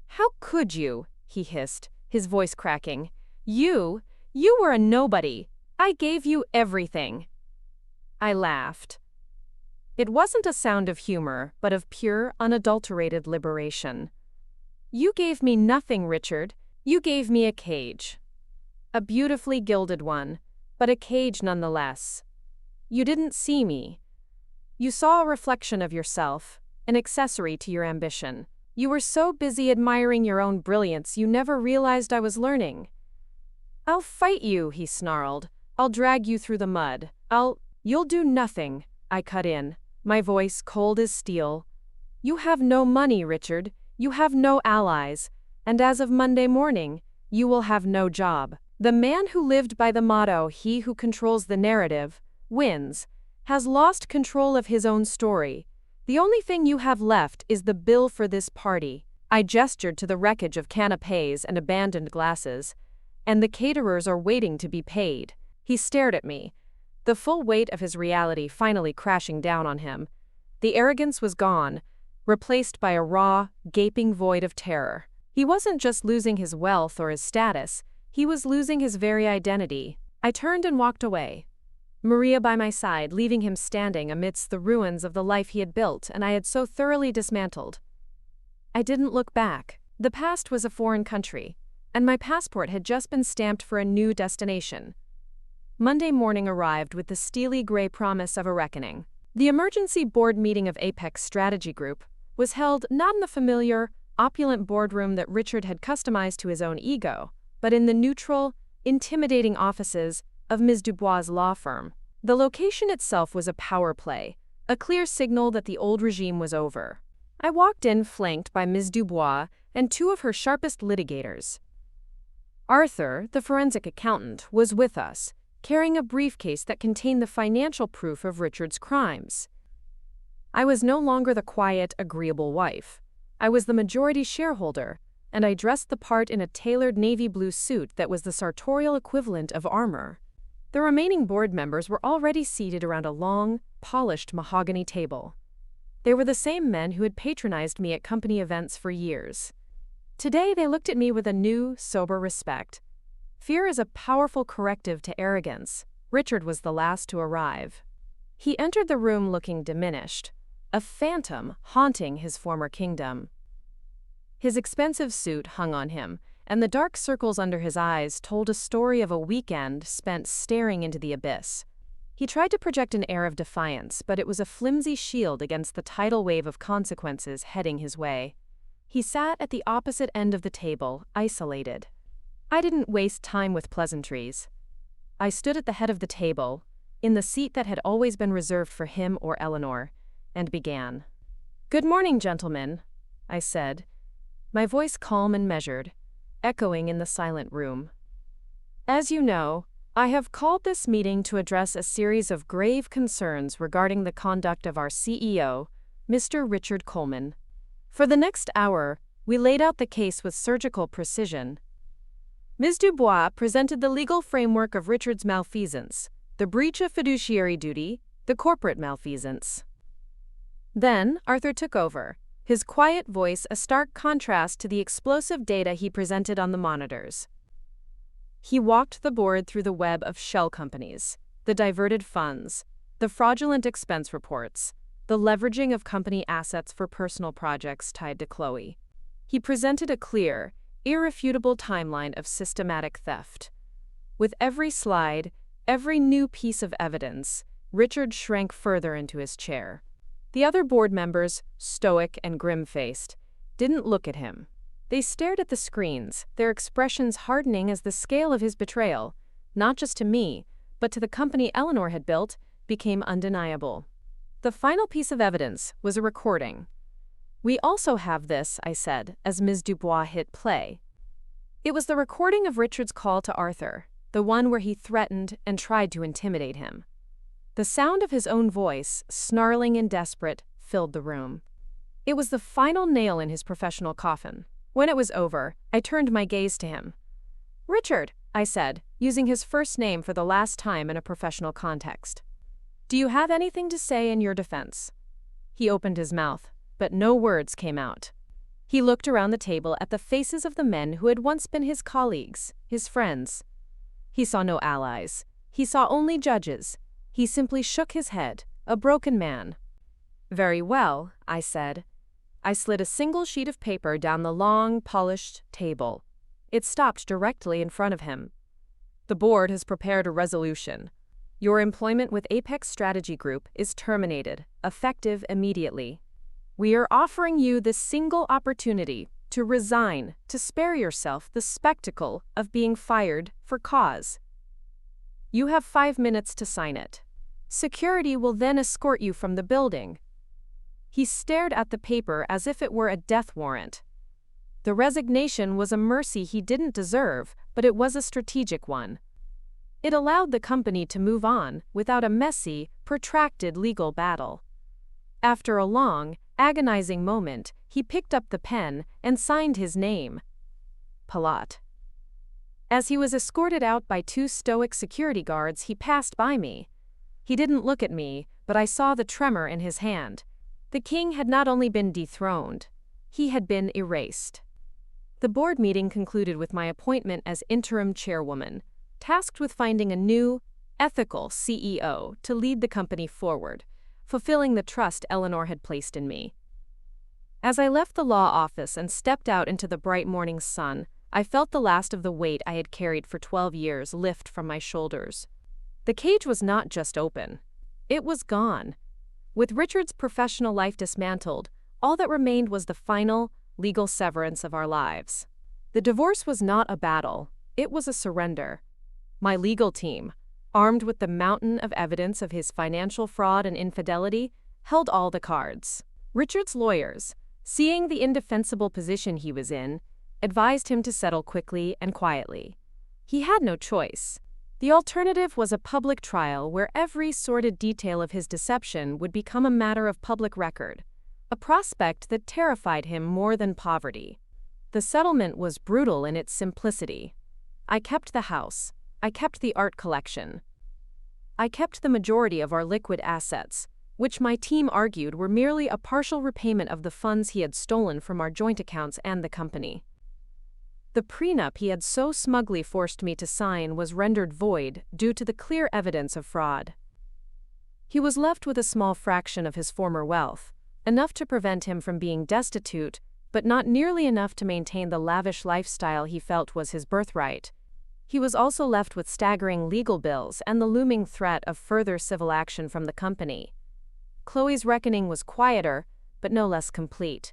"How could you?" he hissed, his voice cracking. You were a nobody. I gave you everything." I laughed. It wasn't a sound of humor, but of pure, unadulterated liberation. "You gave me nothing, Richard. You gave me a cage. A beautifully gilded one, but a cage nonetheless. You didn't see me. You saw a reflection of yourself, an accessory to your ambition. You were so busy admiring your own brilliance you never realized I was learning." "I'll fight you," he snarled. "I'll drag you through the mud. You'll do nothing," I cut in, my voice cold as steel. "You have no money, Richard. You have no allies. And as of Monday morning, you will have no job." The man who lived by the motto, "He who controls the narrative wins," has lost control of his own story. The only thing you have left is the bill for this party. I gestured to the wreckage of canapés and abandoned glasses. "And the caterers are waiting to be paid." He stared at me, the full weight of his reality finally crashing down on him. The arrogance was gone, replaced by a raw, gaping void of terror. He wasn't just losing his wealth or his status, he was losing his very identity. I turned and walked away, Maria by my side, leaving him standing amidst the ruins of the life he had built and I had so thoroughly dismantled. I didn't look back. The past was a foreign country, and my passport had just been stamped for a new destination. Monday morning arrived with the steely gray promise of a reckoning. The emergency board meeting of Apex Strategy Group was held not in the familiar, opulent boardroom that Richard had customized to his own ego, but in the neutral, intimidating offices of Ms. Dubois' law firm. The location itself was a power play, a clear signal that the old regime was over. I walked in flanked by Ms. Dubois and two of her sharpest litigators. Arthur, the forensic accountant, was with us, carrying a briefcase that contained the financial proof of Richard's crimes. I was no longer the quiet, agreeable wife. I was the majority shareholder, and I dressed the part in a tailored navy blue suit that was the sartorial equivalent of armor. The remaining board members were already seated around a long, polished mahogany table. They were the same men who had patronized me at company events for years. Today they looked at me with a new, sober respect. Fear is a powerful corrective to arrogance. Richard was the last to arrive. He entered the room looking diminished, a phantom haunting his former kingdom. His expensive suit hung on him, and the dark circles under his eyes told a story of a weekend spent staring into the abyss. He tried to project an air of defiance, but it was a flimsy shield against the tidal wave of consequences heading his way. He sat at the opposite end of the table, isolated. I didn't waste time with pleasantries. I stood at the head of the table, in the seat that had always been reserved for him or Eleanor, and began. "Good morning, gentlemen," I said, my voice calm and measured, echoing in the silent room. "As you know, I have called this meeting to address a series of grave concerns regarding the conduct of our CEO, Mr. Richard Coleman. For the next hour, we laid out the case with surgical precision. Ms. Dubois presented the legal framework of Richard's malfeasance, the breach of fiduciary duty, the corporate malfeasance. Then Arthur took over, his quiet voice a stark contrast to the explosive data he presented on the monitors. He walked the board through the web of shell companies, the diverted funds, the fraudulent expense reports, the leveraging of company assets for personal projects tied to Chloe. He presented a clear, irrefutable timeline of systematic theft. With every slide, every new piece of evidence, Richard shrank further into his chair. The other board members, stoic and grim-faced, didn't look at him. They stared at the screens, their expressions hardening as the scale of his betrayal, not just to me, but to the company Eleanor had built, became undeniable. The final piece of evidence was a recording. "We also have this," I said, as Ms. Dubois hit play. It was the recording of Richard's call to Arthur, the one where he threatened and tried to intimidate him. The sound of his own voice, snarling and desperate, filled the room. It was the final nail in his professional coffin. When it was over, I turned my gaze to him. "Richard," I said, using his first name for the last time in a professional context. "Do you have anything to say in your defense?" He opened his mouth, but no words came out. He looked around the table at the faces of the men who had once been his colleagues, his friends. He saw no allies. He saw only judges. He simply shook his head, a broken man. "Very well," I said. I slid a single sheet of paper down the long, polished table. It stopped directly in front of him. "The board has prepared a resolution. Your employment with Apex Strategy Group is terminated, effective immediately. We are offering you this single opportunity to resign, to spare yourself the spectacle of being fired for cause. You have 5 minutes to sign it. Security will then escort you from the building." He stared at the paper as if it were a death warrant. The resignation was a mercy he didn't deserve, but it was a strategic one. It allowed the company to move on without a messy, protracted legal battle. After a long, agonizing moment, he picked up the pen and signed his name. Palat. As he was escorted out by 2 stoic security guards, he passed by me. He didn't look at me, but I saw the tremor in his hand. The king had not only been dethroned, he had been erased. The board meeting concluded with my appointment as interim chairwoman, tasked with finding a new, ethical CEO to lead the company forward, fulfilling the trust Eleanor had placed in me. As I left the law office and stepped out into the bright morning sun, I felt the last of the weight I had carried for 12 years lift from my shoulders. The cage was not just open. It was gone. With Richard's professional life dismantled, all that remained was the final, legal severance of our lives. The divorce was not a battle, it was a surrender. My legal team, armed with the mountain of evidence of his financial fraud and infidelity, held all the cards. Richard's lawyers, seeing the indefensible position he was in, advised him to settle quickly and quietly. He had no choice. The alternative was a public trial where every sordid detail of his deception would become a matter of public record, a prospect that terrified him more than poverty. The settlement was brutal in its simplicity. I kept the house. I kept the art collection. I kept the majority of our liquid assets, which my team argued were merely a partial repayment of the funds he had stolen from our joint accounts and the company. The prenup he had so smugly forced me to sign was rendered void due to the clear evidence of fraud. He was left with a small fraction of his former wealth, enough to prevent him from being destitute, but not nearly enough to maintain the lavish lifestyle he felt was his birthright. He was also left with staggering legal bills and the looming threat of further civil action from the company. Chloe's reckoning was quieter, but no less complete.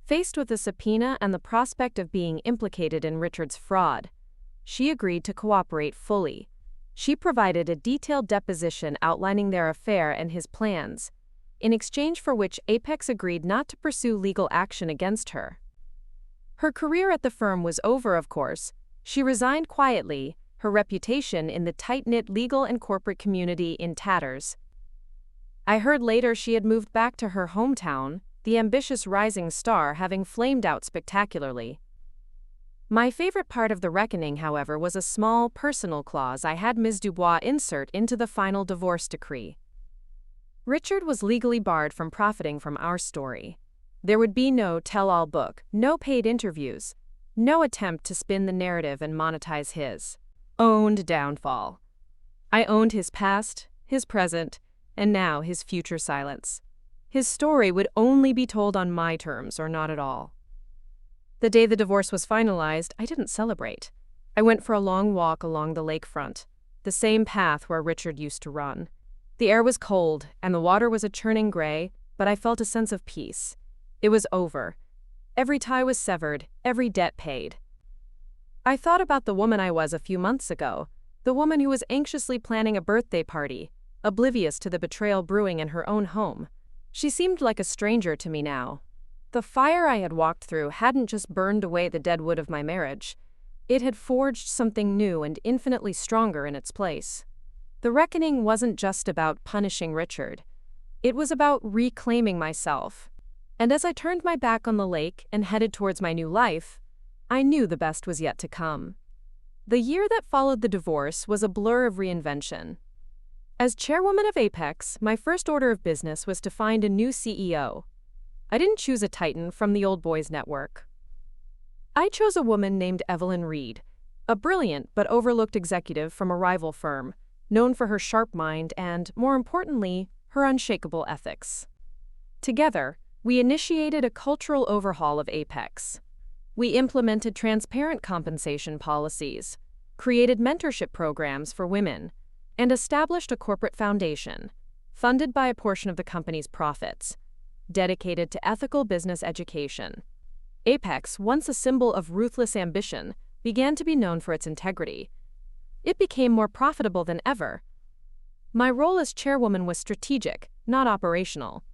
Faced with the subpoena and the prospect of being implicated in Richard's fraud, she agreed to cooperate fully. She provided a detailed deposition outlining their affair and his plans, in exchange for which Apex agreed not to pursue legal action against her. Her career at the firm was over, of course. She resigned quietly, her reputation in the tight-knit legal and corporate community in tatters. I heard later she had moved back to her hometown, the ambitious rising star having flamed out spectacularly. My favorite part of the reckoning, however, was a small, personal clause I had Ms. Dubois insert into the final divorce decree. Richard was legally barred from profiting from our story. There would be no tell-all book, no paid interviews, no attempt to spin the narrative and monetize his owned downfall. I owned his past, his present, and now his future silence. His story would only be told on my terms or not at all. The day the divorce was finalized, I didn't celebrate. I went for a long walk along the lakefront, the same path where Richard used to run. The air was cold, and the water was a churning gray, but I felt a sense of peace. It was over. Every tie was severed, every debt paid. I thought about the woman I was a few months ago, the woman who was anxiously planning a birthday party, oblivious to the betrayal brewing in her own home. She seemed like a stranger to me now. The fire I had walked through hadn't just burned away the dead wood of my marriage. It had forged something new and infinitely stronger in its place. The reckoning wasn't just about punishing Richard. It was about reclaiming myself. And as I turned my back on the lake and headed towards my new life, I knew the best was yet to come. The year that followed the divorce was a blur of reinvention. As chairwoman of Apex, my first order of business was to find a new CEO. I didn't choose a titan from the old boys network. I chose a woman named Evelyn Reed, a brilliant but overlooked executive from a rival firm, known for her sharp mind and, more importantly, her unshakable ethics. Together, we initiated a cultural overhaul of Apex. We implemented transparent compensation policies, created mentorship programs for women, and established a corporate foundation, funded by a portion of the company's profits, dedicated to ethical business education. Apex, once a symbol of ruthless ambition, began to be known for its integrity. It became more profitable than ever. My role as chairwoman was strategic, not operational.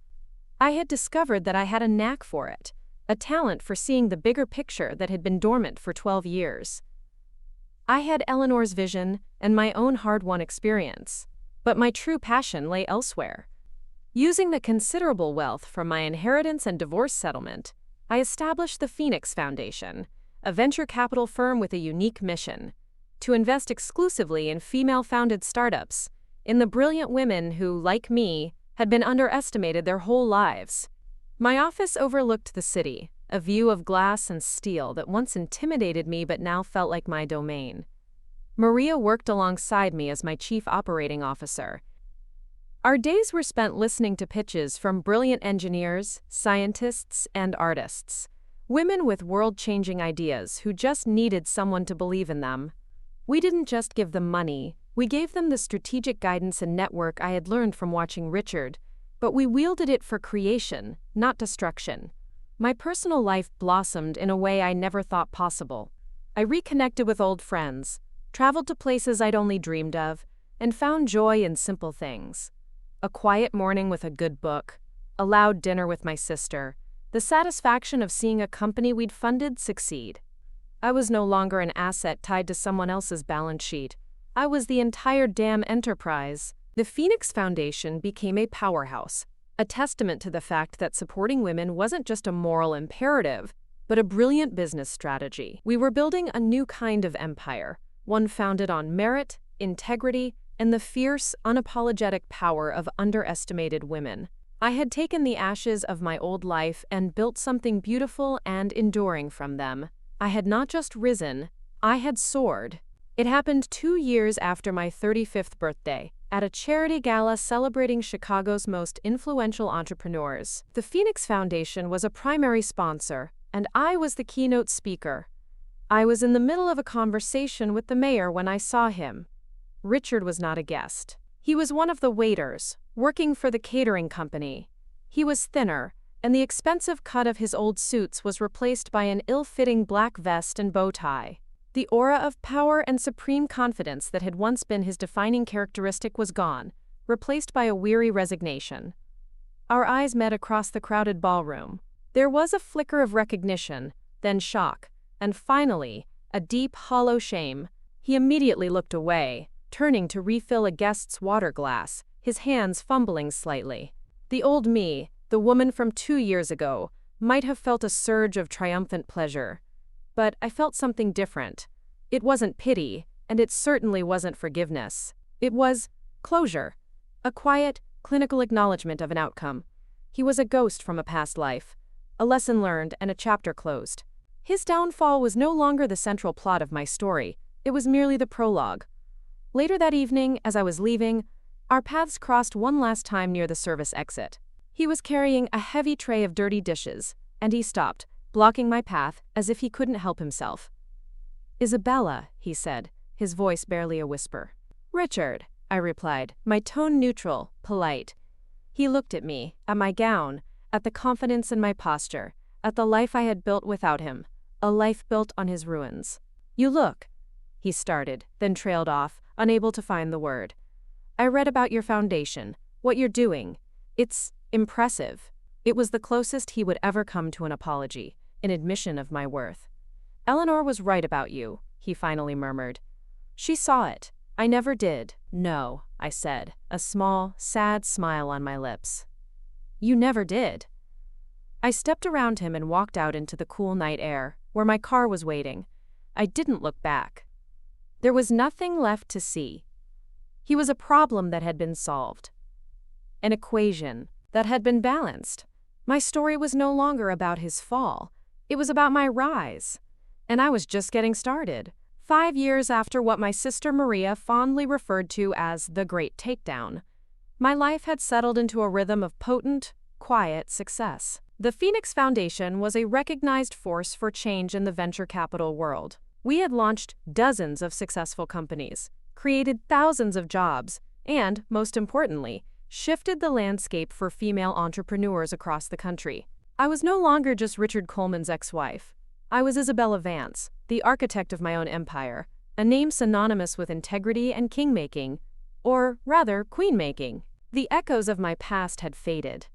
I had discovered that I had a knack for it, a talent for seeing the bigger picture that had been dormant for 12 years. I had Eleanor's vision and my own hard-won experience, but my true passion lay elsewhere. Using the considerable wealth from my inheritance and divorce settlement, I established the Phoenix Foundation, a venture capital firm with a unique mission: to invest exclusively in female-founded startups, in the brilliant women who, like me, had been underestimated their whole lives. My office overlooked the city, a view of glass and steel that once intimidated me but now felt like my domain. Maria worked alongside me as my chief operating officer. Our days were spent listening to pitches from brilliant engineers, scientists, and artists, women with world-changing ideas who just needed someone to believe in them. We didn't just give them money, We gave them the strategic guidance and network I had learned from watching Richard, but we wielded it for creation, not destruction. My personal life blossomed in a way I never thought possible. I reconnected with old friends, traveled to places I'd only dreamed of, and found joy in simple things. A quiet morning with a good book, a loud dinner with my sister, the satisfaction of seeing a company we'd funded succeed. I was no longer an asset tied to someone else's balance sheet. I was the entire damn enterprise. The Phoenix Foundation became a powerhouse, a testament to the fact that supporting women wasn't just a moral imperative, but a brilliant business strategy. We were building a new kind of empire, one founded on merit, integrity, and the fierce, unapologetic power of underestimated women. I had taken the ashes of my old life and built something beautiful and enduring from them. I had not just risen, I had soared. It happened 2 years after my 35th birthday, at a charity gala celebrating Chicago's most influential entrepreneurs. The Phoenix Foundation was a primary sponsor, and I was the keynote speaker. I was in the middle of a conversation with the mayor when I saw him. Richard was not a guest. He was one of the waiters, working for the catering company. He was thinner, and the expensive cut of his old suits was replaced by an ill-fitting black vest and bow tie. The aura of power and supreme confidence that had once been his defining characteristic was gone, replaced by a weary resignation. Our eyes met across the crowded ballroom. There was a flicker of recognition, then shock, and finally, a deep, hollow shame. He immediately looked away, turning to refill a guest's water glass, his hands fumbling slightly. The old me, the woman from 2 years ago, might have felt a surge of triumphant pleasure. But I felt something different. It wasn't pity, and it certainly wasn't forgiveness. It was closure. A quiet, clinical acknowledgement of an outcome. He was a ghost from a past life. A lesson learned and a chapter closed. His downfall was no longer the central plot of my story. It was merely the prologue. Later that evening, as I was leaving, our paths crossed one last time near the service exit. He was carrying a heavy tray of dirty dishes, and he stopped, blocking my path as if he couldn't help himself. "Isabella," he said, his voice barely a whisper. "Richard," I replied, my tone neutral, polite. He looked at me, at my gown, at the confidence in my posture, at the life I had built without him, a life built on his ruins. "You look," he started, then trailed off, unable to find the word. "I read about your foundation, what you're doing. It's impressive." It was the closest he would ever come to an apology, an admission of my worth. "Eleanor was right about you," he finally murmured. "She saw it. I never did." "No," I said, a small, sad smile on my lips. "You never did." I stepped around him and walked out into the cool night air, where my car was waiting. I didn't look back. There was nothing left to see. He was a problem that had been solved. An equation that had been balanced. My story was no longer about his fall. It was about my rise. And I was just getting started. 5 years after what my sister Maria fondly referred to as the Great Takedown, my life had settled into a rhythm of potent, quiet success. The Phoenix Foundation was a recognized force for change in the venture capital world. We had launched dozens of successful companies, created thousands of jobs, and, most importantly, shifted the landscape for female entrepreneurs across the country. I was no longer just Richard Coleman's ex-wife. I was Isabella Vance, the architect of my own empire, a name synonymous with integrity and king-making, or rather, queen-making. The echoes of my past had faded.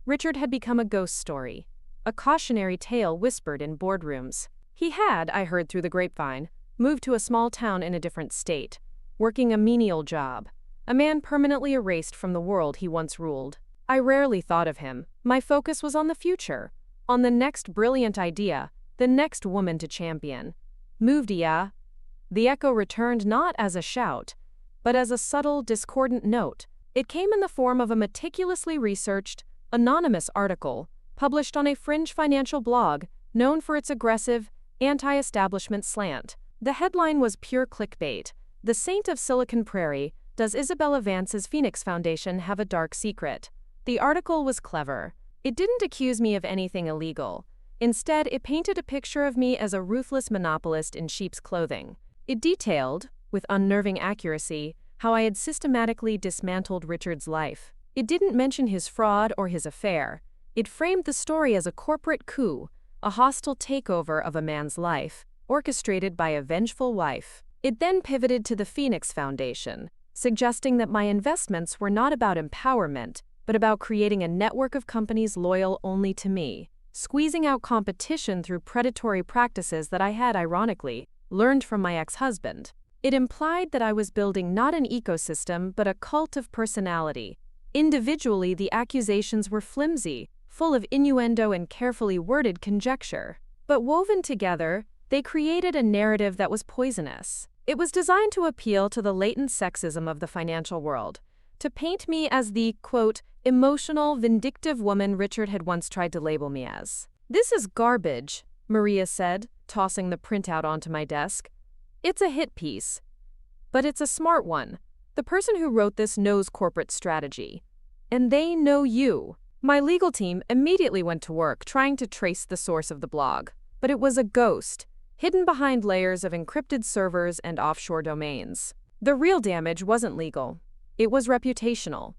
Richard had become a ghost story, a cautionary tale whispered in boardrooms. He had, I heard through the grapevine, moved to a small town in a different state, working a menial job, a man permanently erased from the world he once ruled. I rarely thought of him. My focus was on the future, on the next brilliant idea, the next woman to champion. Moved, yeah? The echo returned not as a shout, but as a subtle, discordant note. It came in the form of a meticulously researched, anonymous article, published on a fringe financial blog, known for its aggressive, anti-establishment slant. The headline was pure clickbait. "The Saint of Silicon Prairie, Does Isabella Vance's Phoenix Foundation Have a Dark Secret?" The article was clever. It didn't accuse me of anything illegal. Instead, it painted a picture of me as a ruthless monopolist in sheep's clothing. It detailed, with unnerving accuracy, how I had systematically dismantled Richard's life. It didn't mention his fraud or his affair. It framed the story as a corporate coup, a hostile takeover of a man's life, orchestrated by a vengeful wife. It then pivoted to the Phoenix Foundation, suggesting that my investments were not about empowerment, but about creating a network of companies loyal only to me, squeezing out competition through predatory practices that I had, ironically, learned from my ex-husband. It implied that I was building not an ecosystem but a cult of personality. Individually, the accusations were flimsy, full of innuendo and carefully worded conjecture. But woven together, they created a narrative that was poisonous. It was designed to appeal to the latent sexism of the financial world, to paint me as the, quote, emotional, vindictive woman Richard had once tried to label me as. "This is garbage," Maria said, tossing the printout onto my desk. "It's a hit piece. But it's a smart one. The person who wrote this knows corporate strategy. And they know you." My legal team immediately went to work trying to trace the source of the blog. But it was a ghost, hidden behind layers of encrypted servers and offshore domains. The real damage wasn't legal. It was reputational.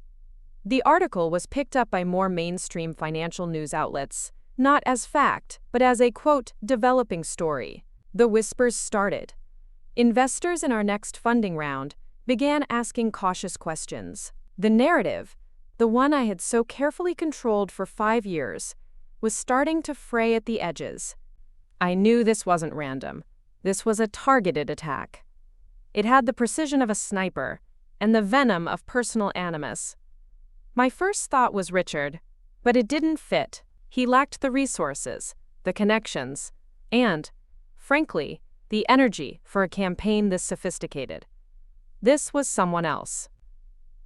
The article was picked up by more mainstream financial news outlets, not as fact, but as a, quote, developing story. The whispers started. Investors in our next funding round began asking cautious questions. The narrative, the one I had so carefully controlled for 5 years, was starting to fray at the edges. I knew this wasn't random. This was a targeted attack. It had the precision of a sniper and the venom of personal animus. My first thought was Richard, but it didn't fit. He lacked the resources, the connections, and, frankly, the energy for a campaign this sophisticated. This was someone else.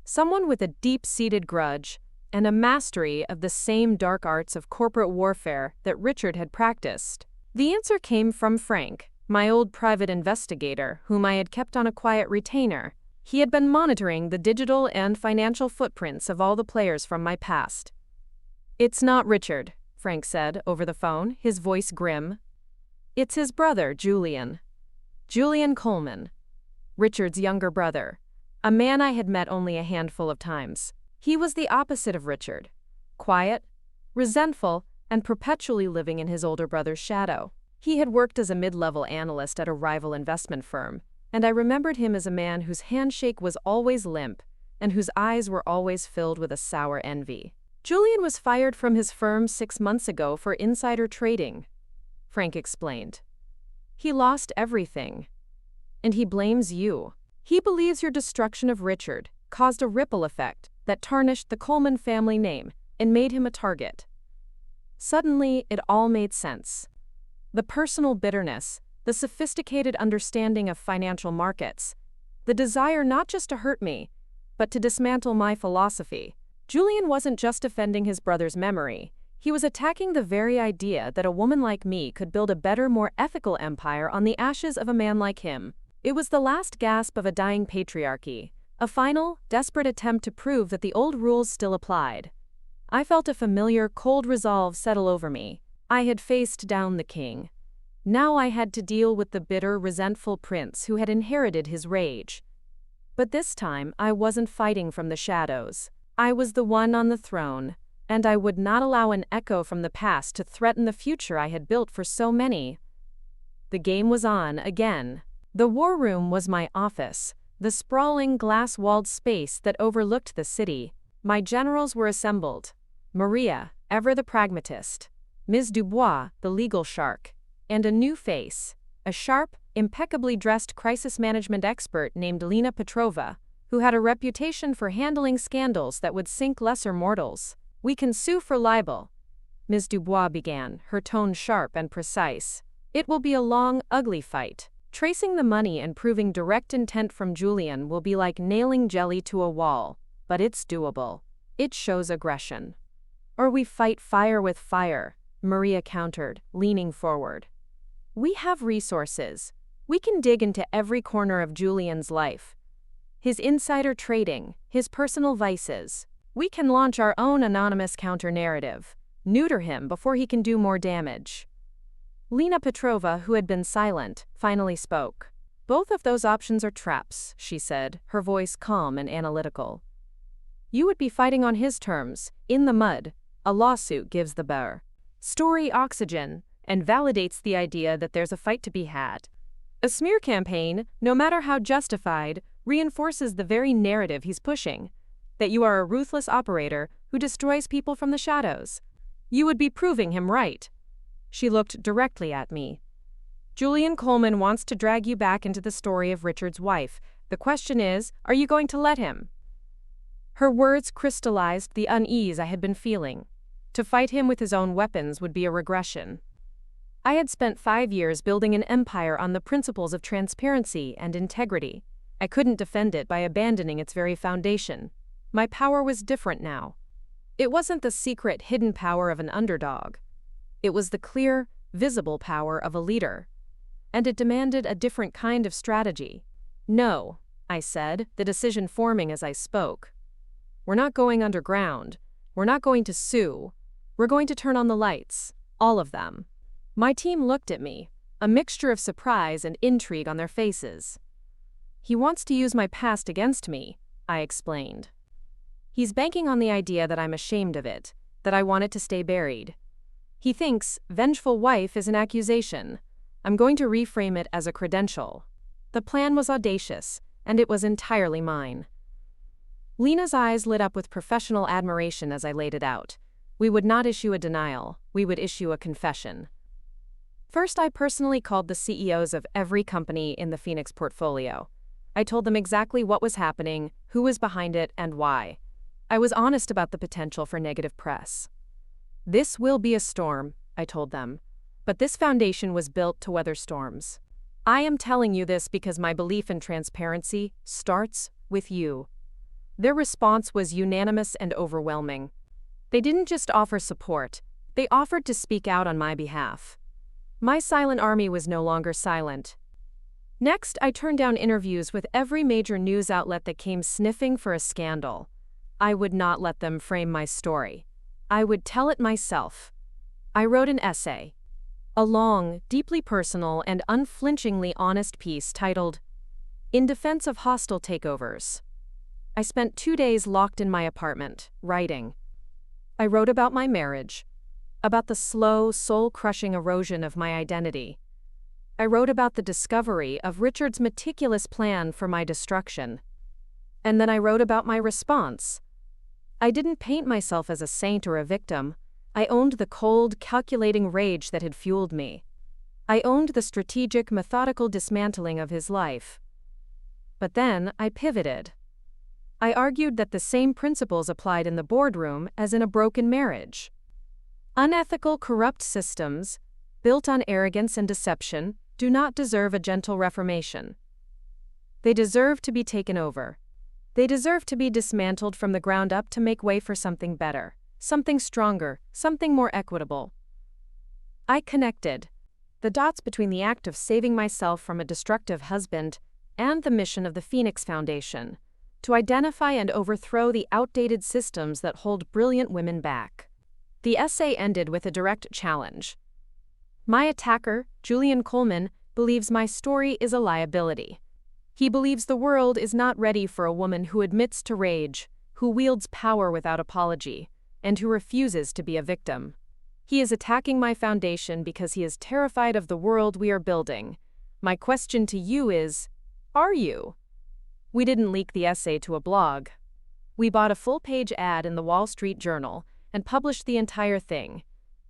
Someone with a deep-seated grudge and a mastery of the same dark arts of corporate warfare that Richard had practiced. The answer came from Frank, my old private investigator, whom I had kept on a quiet retainer. He had been monitoring the digital and financial footprints of all the players from my past. "It's not Richard," Frank said over the phone, his voice grim. "It's his brother, Julian. Julian Coleman. Richard's younger brother. A man I had met only a handful of times. He was the opposite of Richard. Quiet, resentful, and perpetually living in his older brother's shadow. He had worked as a mid-level analyst at a rival investment firm, and I remembered him as a man whose handshake was always limp and whose eyes were always filled with a sour envy. "Julian was fired from his firm 6 months ago for insider trading," Frank explained. "He lost everything. And he blames you. He believes your destruction of Richard caused a ripple effect that tarnished the Coleman family name and made him a target." Suddenly, it all made sense. The personal bitterness, the sophisticated understanding of financial markets, the desire not just to hurt me, but to dismantle my philosophy. Julian wasn't just defending his brother's memory. He was attacking the very idea that a woman like me could build a better, more ethical empire on the ashes of a man like him. It was the last gasp of a dying patriarchy, a final, desperate attempt to prove that the old rules still applied. I felt a familiar, cold resolve settle over me. I had faced down the king. Now I had to deal with the bitter, resentful prince who had inherited his rage. But this time, I wasn't fighting from the shadows. I was the one on the throne, and I would not allow an echo from the past to threaten the future I had built for so many. The game was on again. The war room was my office, the sprawling, glass-walled space that overlooked the city. My generals were assembled. Maria, ever the pragmatist, Ms. Dubois, the legal shark, and a new face, a sharp, impeccably dressed crisis management expert named Lena Petrova, who had a reputation for handling scandals that would sink lesser mortals. "We can sue for libel," Ms. Dubois began, her tone sharp and precise. "It will be a long, ugly fight. Tracing the money and proving direct intent from Julian will be like nailing jelly to a wall, but it's doable. It shows aggression." "Or we fight fire with fire," Maria countered, leaning forward. "We have resources. We can dig into every corner of Julian's life. His insider trading, his personal vices. We can launch our own anonymous counter-narrative, neuter him before he can do more damage." Lena Petrova, who had been silent, finally spoke. Both of those options are traps, she said, her voice calm and analytical. You would be fighting on his terms, in the mud. A lawsuit gives the bear story oxygen and validates the idea that there's a fight to be had. A smear campaign, no matter how justified, reinforces the very narrative he's pushing, that you are a ruthless operator who destroys people from the shadows. You would be proving him right. She looked directly at me. Julian Coleman wants to drag you back into the story of Richard's wife. The question is, are you going to let him? Her words crystallized the unease I had been feeling. To fight him with his own weapons would be a regression. I had spent 5 years building an empire on the principles of transparency and integrity. I couldn't defend it by abandoning its very foundation. My power was different now. It wasn't the secret, hidden power of an underdog. It was the clear, visible power of a leader. And it demanded a different kind of strategy. No, I said, the decision forming as I spoke. We're not going underground. We're not going to sue. We're going to turn on the lights. All of them. My team looked at me, a mixture of surprise and intrigue on their faces. He wants to use my past against me, I explained. He's banking on the idea that I'm ashamed of it, that I want it to stay buried. He thinks vengeful wife is an accusation. I'm going to reframe it as a credential. The plan was audacious, and it was entirely mine. Lena's eyes lit up with professional admiration as I laid it out. We would not issue a denial, we would issue a confession. First, I personally called the CEOs of every company in the Phoenix portfolio. I told them exactly what was happening, who was behind it, and why. I was honest about the potential for negative press. This will be a storm, I told them, but this foundation was built to weather storms. I am telling you this because my belief in transparency starts with you. Their response was unanimous and overwhelming. They didn't just offer support, they offered to speak out on my behalf. My silent army was no longer silent. Next, I turned down interviews with every major news outlet that came sniffing for a scandal. I would not let them frame my story. I would tell it myself. I wrote an essay. A long, deeply personal, and unflinchingly honest piece titled, In Defense of Hostile Takeovers. I spent 2 days locked in my apartment, writing. I wrote about my marriage, about the slow, soul-crushing erosion of my identity. I wrote about the discovery of Richard's meticulous plan for my destruction. And then I wrote about my response. I didn't paint myself as a saint or a victim. I owned the cold, calculating rage that had fueled me. I owned the strategic, methodical dismantling of his life. But then I pivoted. I argued that the same principles applied in the boardroom as in a broken marriage. Unethical, corrupt systems, built on arrogance and deception, do not deserve a gentle reformation. They deserve to be taken over. They deserve to be dismantled from the ground up to make way for something better, something stronger, something more equitable. I connected the dots between the act of saving myself from a destructive husband and the mission of the Phoenix Foundation, to identify and overthrow the outdated systems that hold brilliant women back. The essay ended with a direct challenge. My attacker, Julian Coleman, believes my story is a liability. He believes the world is not ready for a woman who admits to rage, who wields power without apology, and who refuses to be a victim. He is attacking my foundation because he is terrified of the world we are building. My question to you is, are you? We didn't leak the essay to a blog. We bought a full-page ad in the Wall Street Journal and published the entire thing.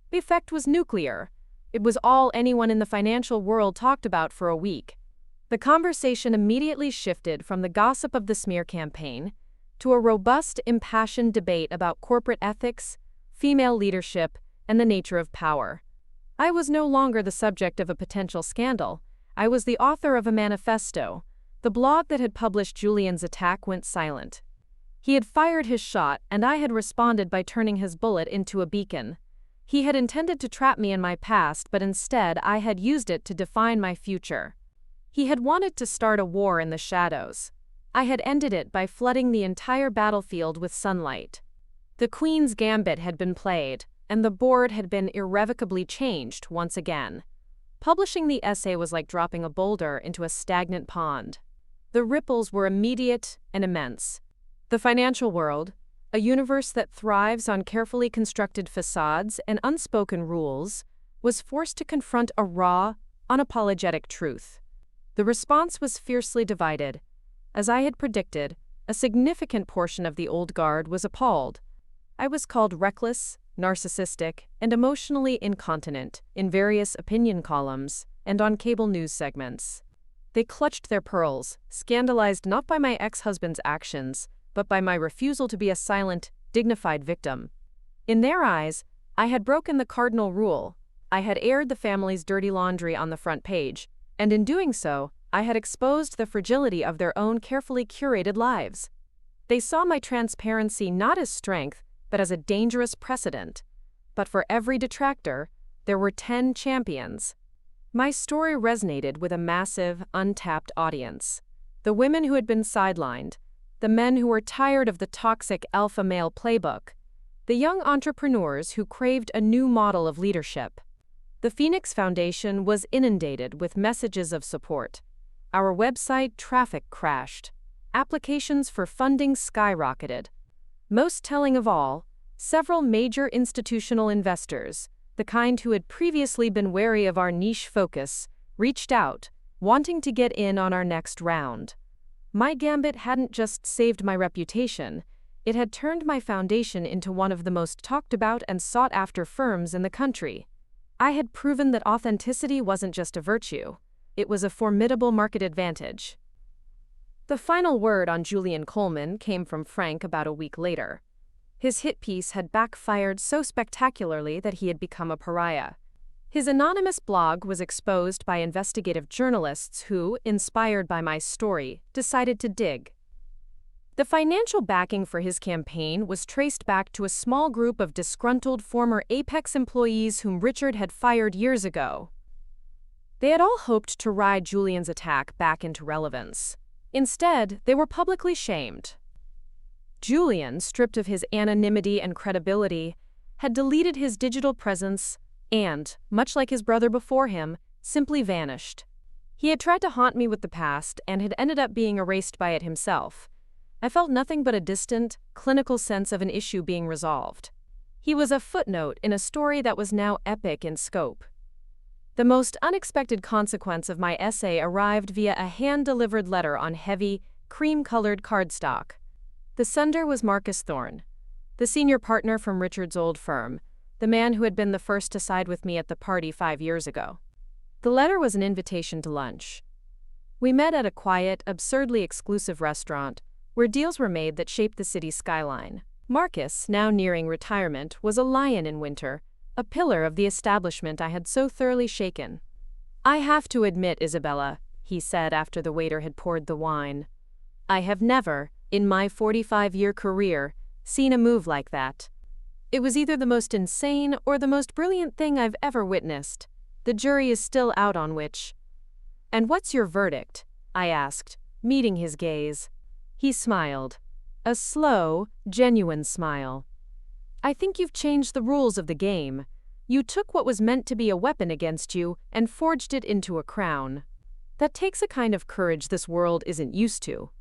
The effect was nuclear. It was all anyone in the financial world talked about for a week. The conversation immediately shifted from the gossip of the smear campaign to a robust, impassioned debate about corporate ethics, female leadership, and the nature of power. I was no longer the subject of a potential scandal. I was the author of a manifesto. The blog that had published Julian's attack went silent. He had fired his shot, and I had responded by turning his bullet into a beacon. He had intended to trap me in my past, but instead I had used it to define my future. He had wanted to start a war in the shadows. I had ended it by flooding the entire battlefield with sunlight. The Queen's Gambit had been played, and the board had been irrevocably changed once again. Publishing the essay was like dropping a boulder into a stagnant pond. The ripples were immediate and immense. The financial world, a universe that thrives on carefully constructed facades and unspoken rules, was forced to confront a raw, unapologetic truth. The response was fiercely divided. As I had predicted, a significant portion of the old guard was appalled. I was called reckless, narcissistic, and emotionally incontinent in various opinion columns and on cable news segments. They clutched their pearls, scandalized not by my ex-husband's actions, but by my refusal to be a silent, dignified victim. In their eyes, I had broken the cardinal rule. I had aired the family's dirty laundry on the front page, and in doing so, I had exposed the fragility of their own carefully curated lives. They saw my transparency not as strength, but as a dangerous precedent. But for every detractor, there were 10 champions. My story resonated with a massive, untapped audience. The women who had been sidelined, the men who were tired of the toxic alpha male playbook, the young entrepreneurs who craved a new model of leadership. The Phoenix Foundation was inundated with messages of support. Our website traffic crashed. Applications for funding skyrocketed. Most telling of all, several major institutional investors, the kind who had previously been wary of our niche focus, reached out, wanting to get in on our next round. My gambit hadn't just saved my reputation, it had turned my foundation into one of the most talked about and sought after firms in the country. I had proven that authenticity wasn't just a virtue, it was a formidable market advantage. The final word on Julian Coleman came from Frank about a week later. His hit piece had backfired so spectacularly that he had become a pariah. His anonymous blog was exposed by investigative journalists who, inspired by my story, decided to dig. The financial backing for his campaign was traced back to a small group of disgruntled former Apex employees whom Richard had fired years ago. They had all hoped to ride Julian's attack back into relevance. Instead, they were publicly shamed. Julian, stripped of his anonymity and credibility, had deleted his digital presence and, much like his brother before him, simply vanished. He had tried to haunt me with the past and had ended up being erased by it himself. I felt nothing but a distant, clinical sense of an issue being resolved. He was a footnote in a story that was now epic in scope. The most unexpected consequence of my essay arrived via a hand-delivered letter on heavy, cream-colored cardstock. The sender was Marcus Thorne, the senior partner from Richard's old firm, the man who had been the first to side with me at the party 5 years ago. The letter was an invitation to lunch. We met at a quiet, absurdly exclusive restaurant, where deals were made that shaped the city's skyline. Marcus, now nearing retirement, was a lion in winter, a pillar of the establishment I had so thoroughly shaken. "I have to admit, Isabella," he said after the waiter had poured the wine, "I have never, in my 45-year career, seen a move like that. It was either the most insane or the most brilliant thing I've ever witnessed. The jury is still out on which." "And what's your verdict?" I asked, meeting his gaze. He smiled. A slow, genuine smile. "I think you've changed the rules of the game. You took what was meant to be a weapon against you and forged it into a crown. That takes a kind of courage this world isn't used to."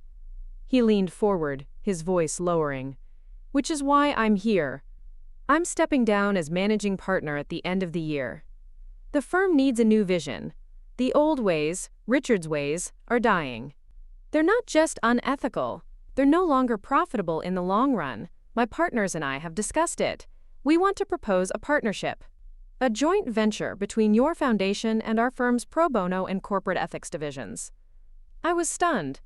He leaned forward, his voice lowering. "Which is why I'm here. I'm stepping down as managing partner at the end of the year. The firm needs a new vision. The old ways, Richard's ways, are dying. They're not just unethical. They're no longer profitable in the long run. My partners and I have discussed it. We want to propose a partnership. A joint venture between your foundation and our firm's pro bono and corporate ethics divisions." I was stunned.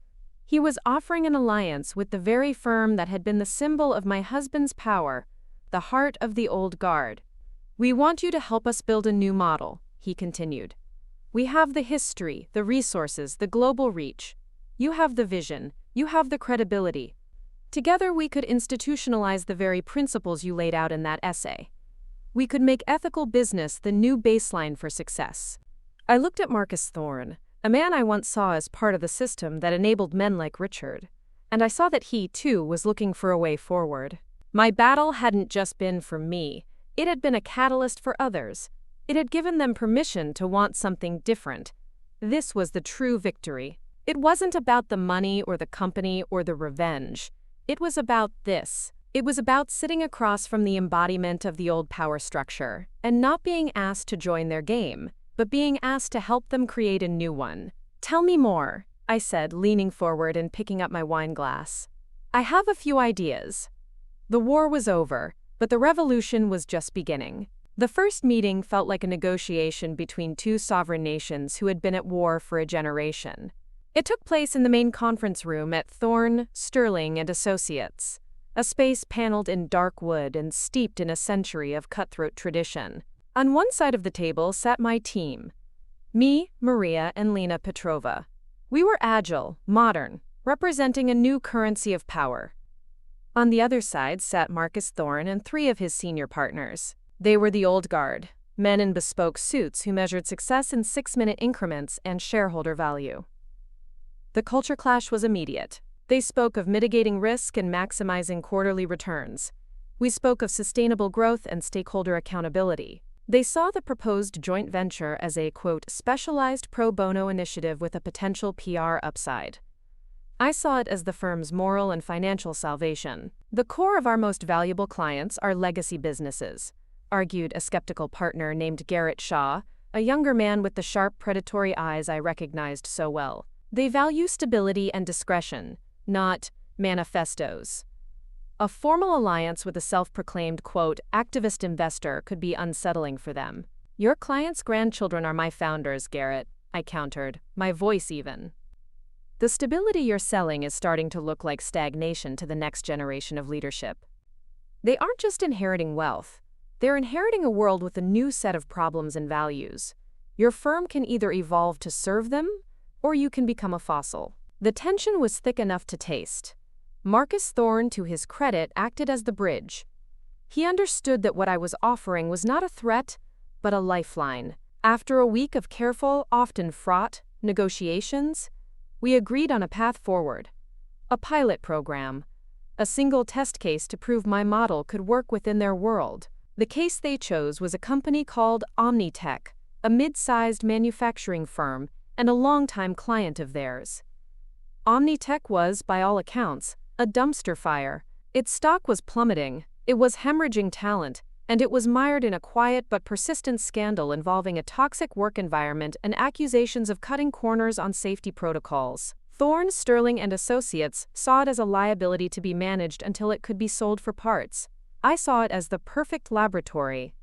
He was offering an alliance with the very firm that had been the symbol of my husband's power, the heart of the old guard. "We want you to help us build a new model," he continued. "We have the history, the resources, the global reach. You have the vision, you have the credibility. Together we could institutionalize the very principles you laid out in that essay. We could make ethical business the new baseline for success." I looked at Marcus Thorne, a man I once saw as part of the system that enabled men like Richard, and I saw that he, too, was looking for a way forward. My battle hadn't just been for me, it had been a catalyst for others. It had given them permission to want something different. This was the true victory. It wasn't about the money or the company or the revenge. It was about this. It was about sitting across from the embodiment of the old power structure and not being asked to join their game, but being asked to help them create a new one. "Tell me more," I said, leaning forward and picking up my wine glass. "I have a few ideas." The war was over, but the revolution was just beginning. The first meeting felt like a negotiation between two sovereign nations who had been at war for a generation. It took place in the main conference room at Thorne, Sterling and Associates, a space paneled in dark wood and steeped in a century of cutthroat tradition. On one side of the table sat my team, me, Maria, and Lena Petrova. We were agile, modern, representing a new currency of power. On the other side sat Marcus Thorne and three of his senior partners. They were the old guard, men in bespoke suits who measured success in 6-minute increments and shareholder value. The culture clash was immediate. They spoke of mitigating risk and maximizing quarterly returns. We spoke of sustainable growth and stakeholder accountability. They saw the proposed joint venture as a, quote, specialized pro bono initiative with a potential PR upside. I saw it as the firm's moral and financial salvation. "The core of our most valuable clients are legacy businesses," argued a skeptical partner named Garrett Shaw, a younger man with the sharp, predatory eyes I recognized so well. "They value stability and discretion, not manifestos." A formal alliance with a self-proclaimed, quote, activist investor could be unsettling for them. "Your clients' grandchildren are my founders, Garrett," I countered, my voice even. "The stability you're selling is starting to look like stagnation to the next generation of leadership. They aren't just inheriting wealth. They're inheriting a world with a new set of problems and values. Your firm can either evolve to serve them, or you can become a fossil." The tension was thick enough to taste. Marcus Thorne, to his credit, acted as the bridge. He understood that what I was offering was not a threat, but a lifeline. After a week of careful, often fraught, negotiations, we agreed on a path forward. A pilot program. A single test case to prove my model could work within their world. The case they chose was a company called Omnitech, a mid-sized manufacturing firm and a longtime client of theirs. Omnitech was, by all accounts, a dumpster fire. Its stock was plummeting, it was hemorrhaging talent, and it was mired in a quiet but persistent scandal involving a toxic work environment and accusations of cutting corners on safety protocols. Thorne, Sterling and Associates saw it as a liability to be managed until it could be sold for parts. I saw it as the perfect laboratory.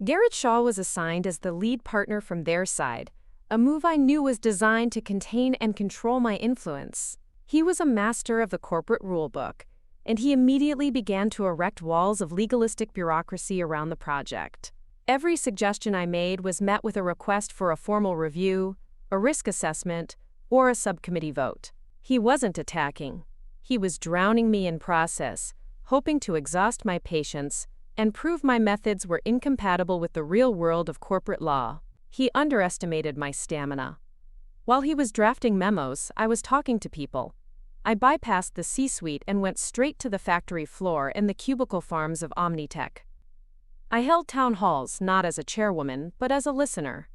Garrett Shaw was assigned as the lead partner from their side, a move I knew was designed to contain and control my influence. He was a master of the corporate rulebook, and he immediately began to erect walls of legalistic bureaucracy around the project. Every suggestion I made was met with a request for a formal review, a risk assessment, or a subcommittee vote. He wasn't attacking. He was drowning me in process, hoping to exhaust my patience and prove my methods were incompatible with the real world of corporate law. He underestimated my stamina. While he was drafting memos, I was talking to people. I bypassed the C-suite and went straight to the factory floor and the cubicle farms of Omnitech. I held town halls not as a chairwoman, but as a listener.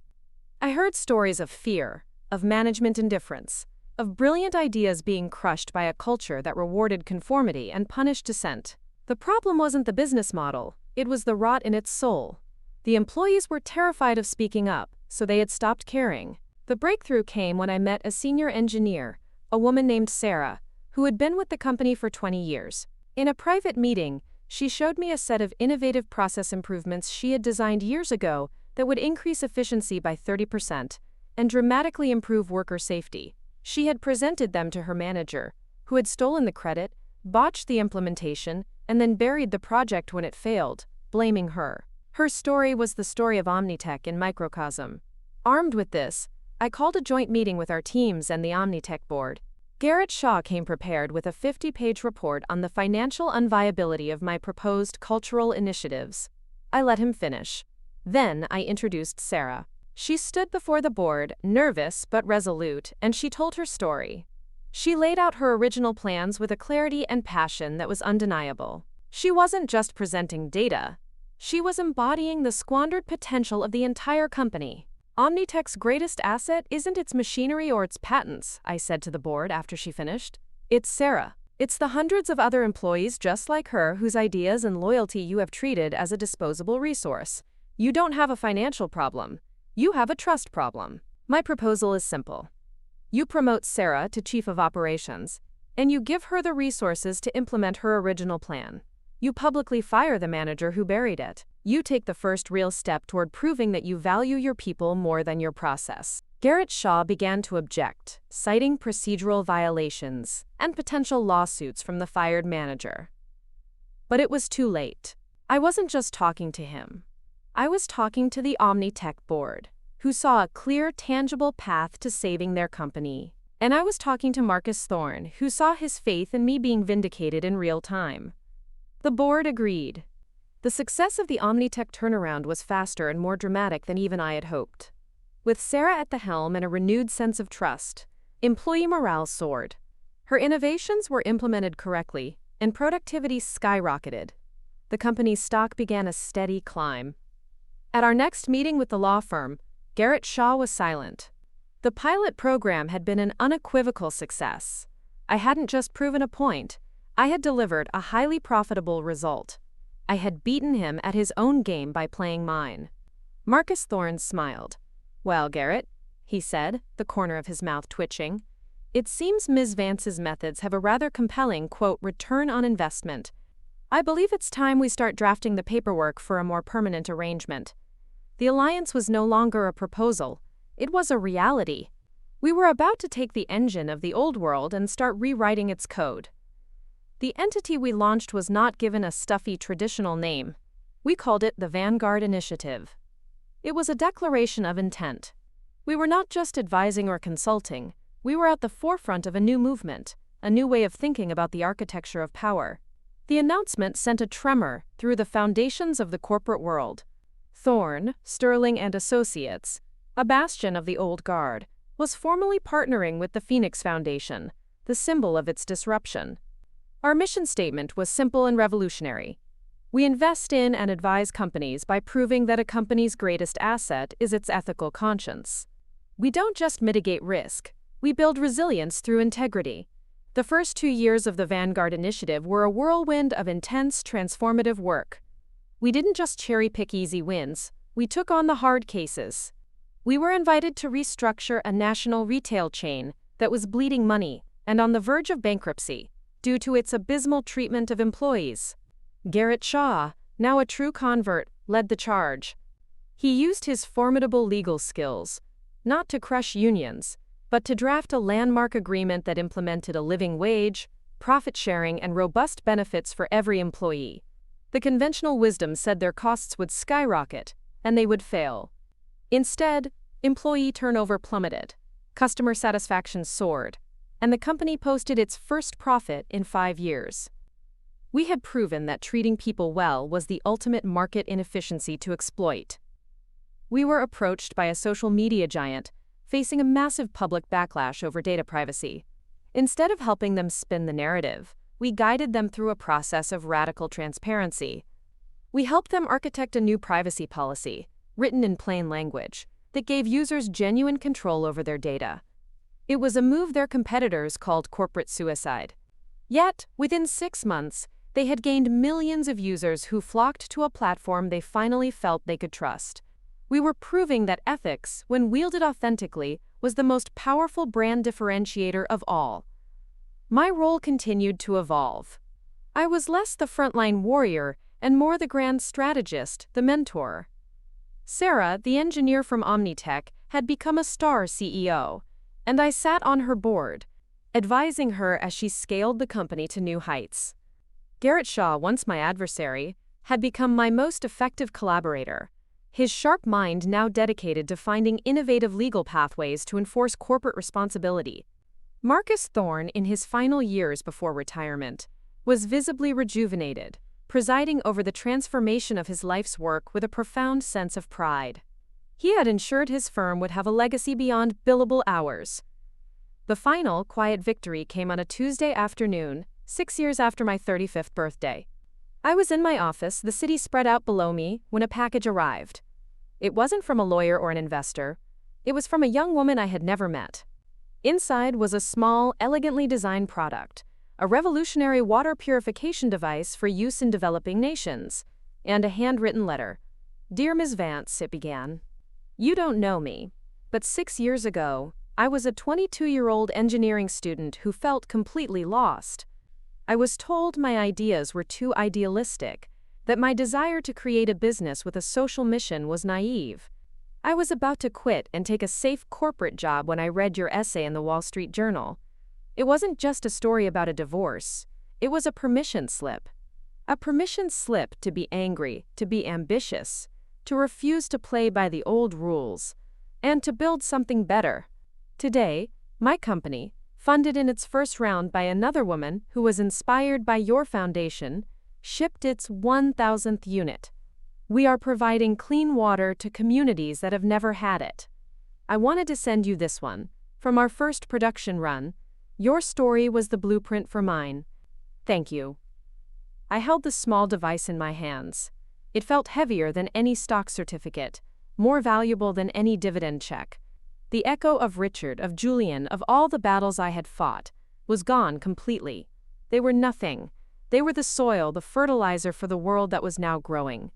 I heard stories of fear, of management indifference, of brilliant ideas being crushed by a culture that rewarded conformity and punished dissent. The problem wasn't the business model, it was the rot in its soul. The employees were terrified of speaking up, so they had stopped caring. The breakthrough came when I met a senior engineer, a woman named Sarah, who had been with the company for 20 years. In a private meeting, she showed me a set of innovative process improvements she had designed years ago that would increase efficiency by 30% and dramatically improve worker safety. She had presented them to her manager, who had stolen the credit, botched the implementation, and then buried the project when it failed, blaming her. Her story was the story of Omnitech in microcosm. Armed with this, I called a joint meeting with our teams and the Omnitech board. Garrett Shaw came prepared with a 50-page report on the financial unviability of my proposed cultural initiatives. I let him finish. Then I introduced Sarah. She stood before the board, nervous but resolute, and she told her story. She laid out her original plans with a clarity and passion that was undeniable. She wasn't just presenting data. She was embodying the squandered potential of the entire company. Omnitech's greatest asset isn't its machinery or its patents, I said to the board after she finished. It's Sarah. It's the hundreds of other employees just like her whose ideas and loyalty you have treated as a disposable resource. You don't have a financial problem. You have a trust problem. My proposal is simple. You promote Sarah to Chief of Operations, and you give her the resources to implement her original plan. You publicly fire the manager who buried it. You take the first real step toward proving that you value your people more than your process. Garrett Shaw began to object, citing procedural violations and potential lawsuits from the fired manager. But it was too late. I wasn't just talking to him. I was talking to the Omnitech board, who saw a clear, tangible path to saving their company. And I was talking to Marcus Thorne, who saw his faith in me being vindicated in real time. The board agreed. The success of the Omnitech turnaround was faster and more dramatic than even I had hoped. With Sarah at the helm and a renewed sense of trust, employee morale soared. Her innovations were implemented correctly, and productivity skyrocketed. The company's stock began a steady climb. At our next meeting with the law firm, Garrett Shaw was silent. The pilot program had been an unequivocal success. I hadn't just proven a point. I had delivered a highly profitable result. I had beaten him at his own game by playing mine. Marcus Thorne smiled. Well, Garrett, he said, the corner of his mouth twitching, it seems Ms. Vance's methods have a rather compelling, quote, return on investment. I believe it's time we start drafting the paperwork for a more permanent arrangement. The alliance was no longer a proposal. It was a reality. We were about to take the engine of the old world and start rewriting its code. The entity we launched was not given a stuffy traditional name. We called it the Vanguard Initiative. It was a declaration of intent. We were not just advising or consulting. We were at the forefront of a new movement, a new way of thinking about the architecture of power. The announcement sent a tremor through the foundations of the corporate world. Thorne, Sterling and Associates, a bastion of the old guard, was formally partnering with the Phoenix Foundation, the symbol of its disruption. Our mission statement was simple and revolutionary. We invest in and advise companies by proving that a company's greatest asset is its ethical conscience. We don't just mitigate risk, we build resilience through integrity. The first 2 years of the Vanguard Initiative were a whirlwind of intense, transformative work. We didn't just cherry-pick easy wins, we took on the hard cases. We were invited to restructure a national retail chain that was bleeding money and on the verge of bankruptcy due to its abysmal treatment of employees. Garrett Shaw, now a true convert, led the charge. He used his formidable legal skills, not to crush unions, but to draft a landmark agreement that implemented a living wage, profit sharing, and robust benefits for every employee. The conventional wisdom said their costs would skyrocket, and they would fail. Instead, employee turnover plummeted, customer satisfaction soared, and the company posted its first profit in 5 years. We had proven that treating people well was the ultimate market inefficiency to exploit. We were approached by a social media giant facing a massive public backlash over data privacy. Instead of helping them spin the narrative, we guided them through a process of radical transparency. We helped them architect a new privacy policy, written in plain language, that gave users genuine control over their data. It was a move their competitors called corporate suicide. Yet, within 6 months, they had gained millions of users who flocked to a platform they finally felt they could trust. We were proving that ethics, when wielded authentically, was the most powerful brand differentiator of all. My role continued to evolve. I was less the frontline warrior and more the grand strategist, the mentor. Sarah, the engineer from Omnitech, had become a star CEO, and I sat on her board, advising her as she scaled the company to new heights. Garrett Shaw, once my adversary, had become my most effective collaborator, his sharp mind now dedicated to finding innovative legal pathways to enforce corporate responsibility. Marcus Thorne, in his final years before retirement, was visibly rejuvenated, presiding over the transformation of his life's work with a profound sense of pride. He had ensured his firm would have a legacy beyond billable hours. The final, quiet victory came on a Tuesday afternoon, 6 years after my 35th birthday. I was in my office, the city spread out below me, when a package arrived. It wasn't from a lawyer or an investor. It was from a young woman I had never met. Inside was a small, elegantly designed product, a revolutionary water purification device for use in developing nations, and a handwritten letter. "Dear Ms. Vance," it began. "You don't know me, but 6 years ago, I was a 22-year-old engineering student who felt completely lost. I was told my ideas were too idealistic, that my desire to create a business with a social mission was naive. I was about to quit and take a safe corporate job when I read your essay in the Wall Street Journal. It wasn't just a story about a divorce. It was a permission slip. A permission slip to be angry, to be ambitious, to refuse to play by the old rules, and to build something better. Today, my company, funded in its first round by another woman who was inspired by your foundation, shipped its 1,000th unit. We are providing clean water to communities that have never had it. I wanted to send you this one. From our first production run, your story was the blueprint for mine. Thank you." I held the small device in my hands. It felt heavier than any stock certificate, more valuable than any dividend check. The echo of Richard, of Julian, of all the battles I had fought, was gone completely. They were nothing. They were the soil, the fertilizer for the world that was now growing.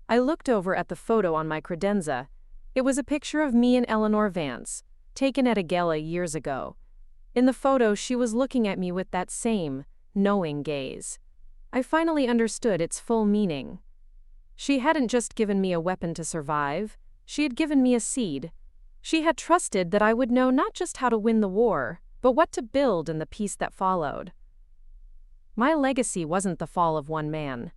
I looked over at the photo on my credenza. It was a picture of me and Eleanor Vance, taken at a gala years ago. In the photo, she was looking at me with that same, knowing gaze. I finally understood its full meaning. She hadn't just given me a weapon to survive, she had given me a seed. She had trusted that I would know not just how to win the war, but what to build in the peace that followed. My legacy wasn't the fall of one man.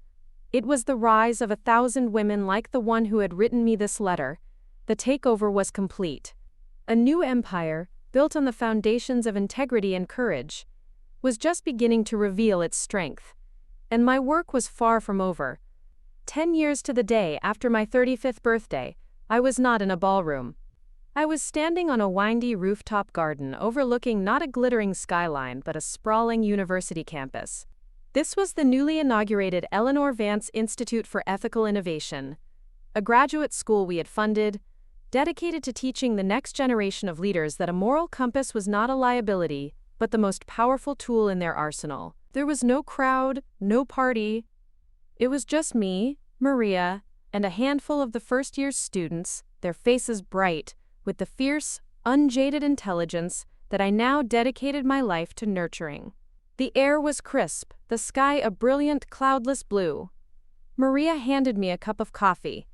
It was the rise of 1,000 women like the one who had written me this letter. The takeover was complete. A new empire, built on the foundations of integrity and courage, was just beginning to reveal its strength. And my work was far from over. 10 years to the day after my 35th birthday, I was not in a ballroom. I was standing on a windy rooftop garden overlooking not a glittering skyline but a sprawling university campus. This was the newly inaugurated Eleanor Vance Institute for Ethical Innovation, a graduate school we had funded, dedicated to teaching the next generation of leaders that a moral compass was not a liability, but the most powerful tool in their arsenal. There was no crowd, no party. It was just me, Maria, and a handful of the first-year students, their faces bright, with the fierce, unjaded intelligence that I now dedicated my life to nurturing. The air was crisp, the sky a brilliant, cloudless blue. Maria handed me a cup of coffee.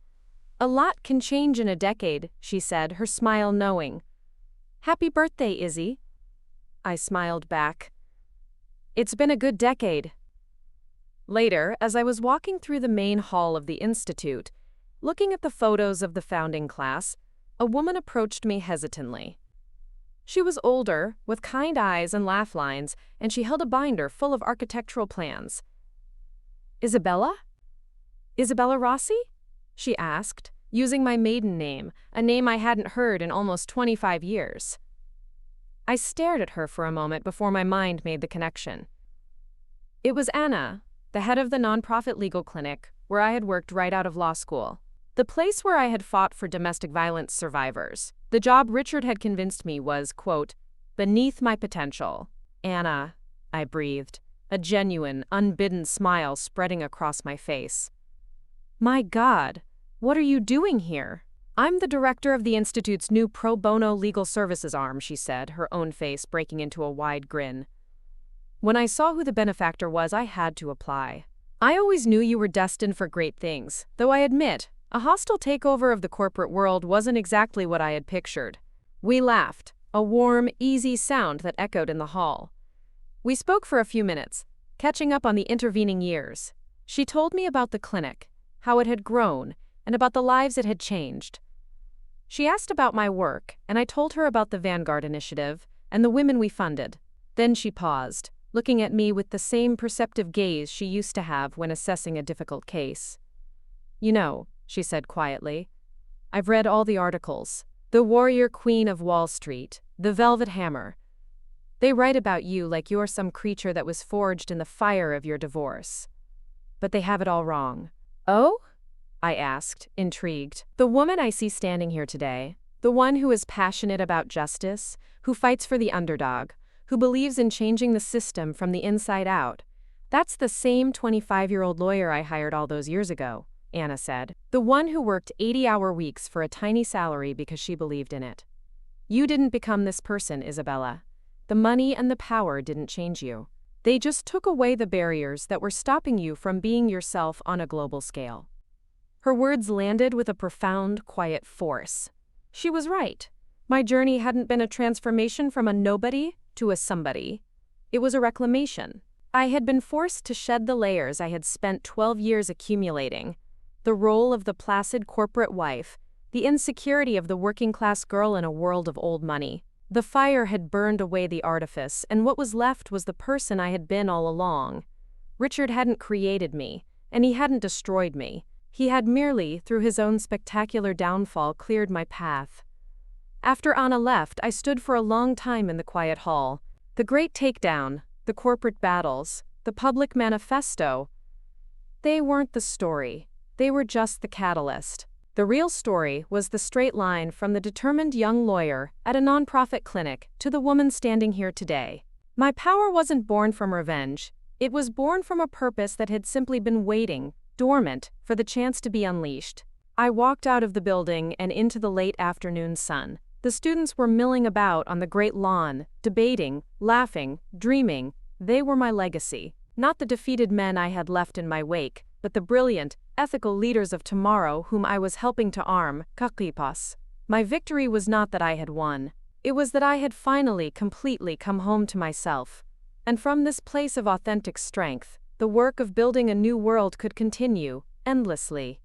"A lot can change in a decade," she said, her smile knowing. "Happy birthday, Izzy." I smiled back. "It's been a good decade." Later, as I was walking through the main hall of the Institute, looking at the photos of the founding class, a woman approached me hesitantly. She was older, with kind eyes and laugh lines, and she held a binder full of architectural plans. "Isabella? Isabella Rossi?" she asked, using my maiden name, a name I hadn't heard in almost 25 years. I stared at her for a moment before my mind made the connection. It was Anna, the head of the nonprofit legal clinic, where I had worked right out of law school. The place where I had fought for domestic violence survivors. The job Richard had convinced me was, quote, beneath my potential. "Anna," I breathed, a genuine, unbidden smile spreading across my face. "My God, what are you doing here?" "I'm the director of the Institute's new pro bono legal services arm," she said, her own face breaking into a wide grin. When I saw who the benefactor was, I had to apply. "I always knew you were destined for great things, though I admit, a hostile takeover of the corporate world wasn't exactly what I had pictured." We laughed, a warm, easy sound that echoed in the hall. We spoke for a few minutes, catching up on the intervening years. She told me about the clinic, how it had grown, and about the lives it had changed. She asked about my work, and I told her about the Vanguard Initiative and the women we funded. Then she paused, looking at me with the same perceptive gaze she used to have when assessing a difficult case. "You know," she said quietly, "I've read all the articles. The Warrior Queen of Wall Street, the Velvet Hammer. They write about you like you're some creature that was forged in the fire of your divorce." but they have it all wrong. Oh? I asked, intrigued. The woman I see standing here today, the one who is passionate about justice, who fights for the underdog, who believes in changing the system from the inside out, that's the same 25-year-old lawyer I hired all those years ago, Anna said. The one who worked 80-hour weeks for a tiny salary because she believed in it. You didn't become this person, Isabella. The money and the power didn't change you. They just took away the barriers that were stopping you from being yourself on a global scale. Her words landed with a profound, quiet force. She was right. My journey hadn't been a transformation from a nobody to a somebody. It was a reclamation. I had been forced to shed the layers I had spent 12 years accumulating. The role of the placid corporate wife, the insecurity of the working-class girl in a world of old money. The fire had burned away the artifice, and what was left was the person I had been all along. Richard hadn't created me, and he hadn't destroyed me. He had merely, through his own spectacular downfall, cleared my path. After Anna left, I stood for a long time in the quiet hall. The great takedown, the corporate battles, the public manifesto. They weren't the story. They were just the catalyst. The real story was the straight line from the determined young lawyer at a nonprofit clinic to the woman standing here today. My power wasn't born from revenge. It was born from a purpose that had simply been waiting, dormant, for the chance to be unleashed. I walked out of the building and into the late afternoon sun. The students were milling about on the great lawn, debating, laughing, dreaming. They were my legacy. Not the defeated men I had left in my wake, but the brilliant, ethical leaders of tomorrow whom I was helping to arm, kakipas. My victory was not that I had won. It was that I had finally, completely come home to myself. And from this place of authentic strength, the work of building a new world could continue, endlessly.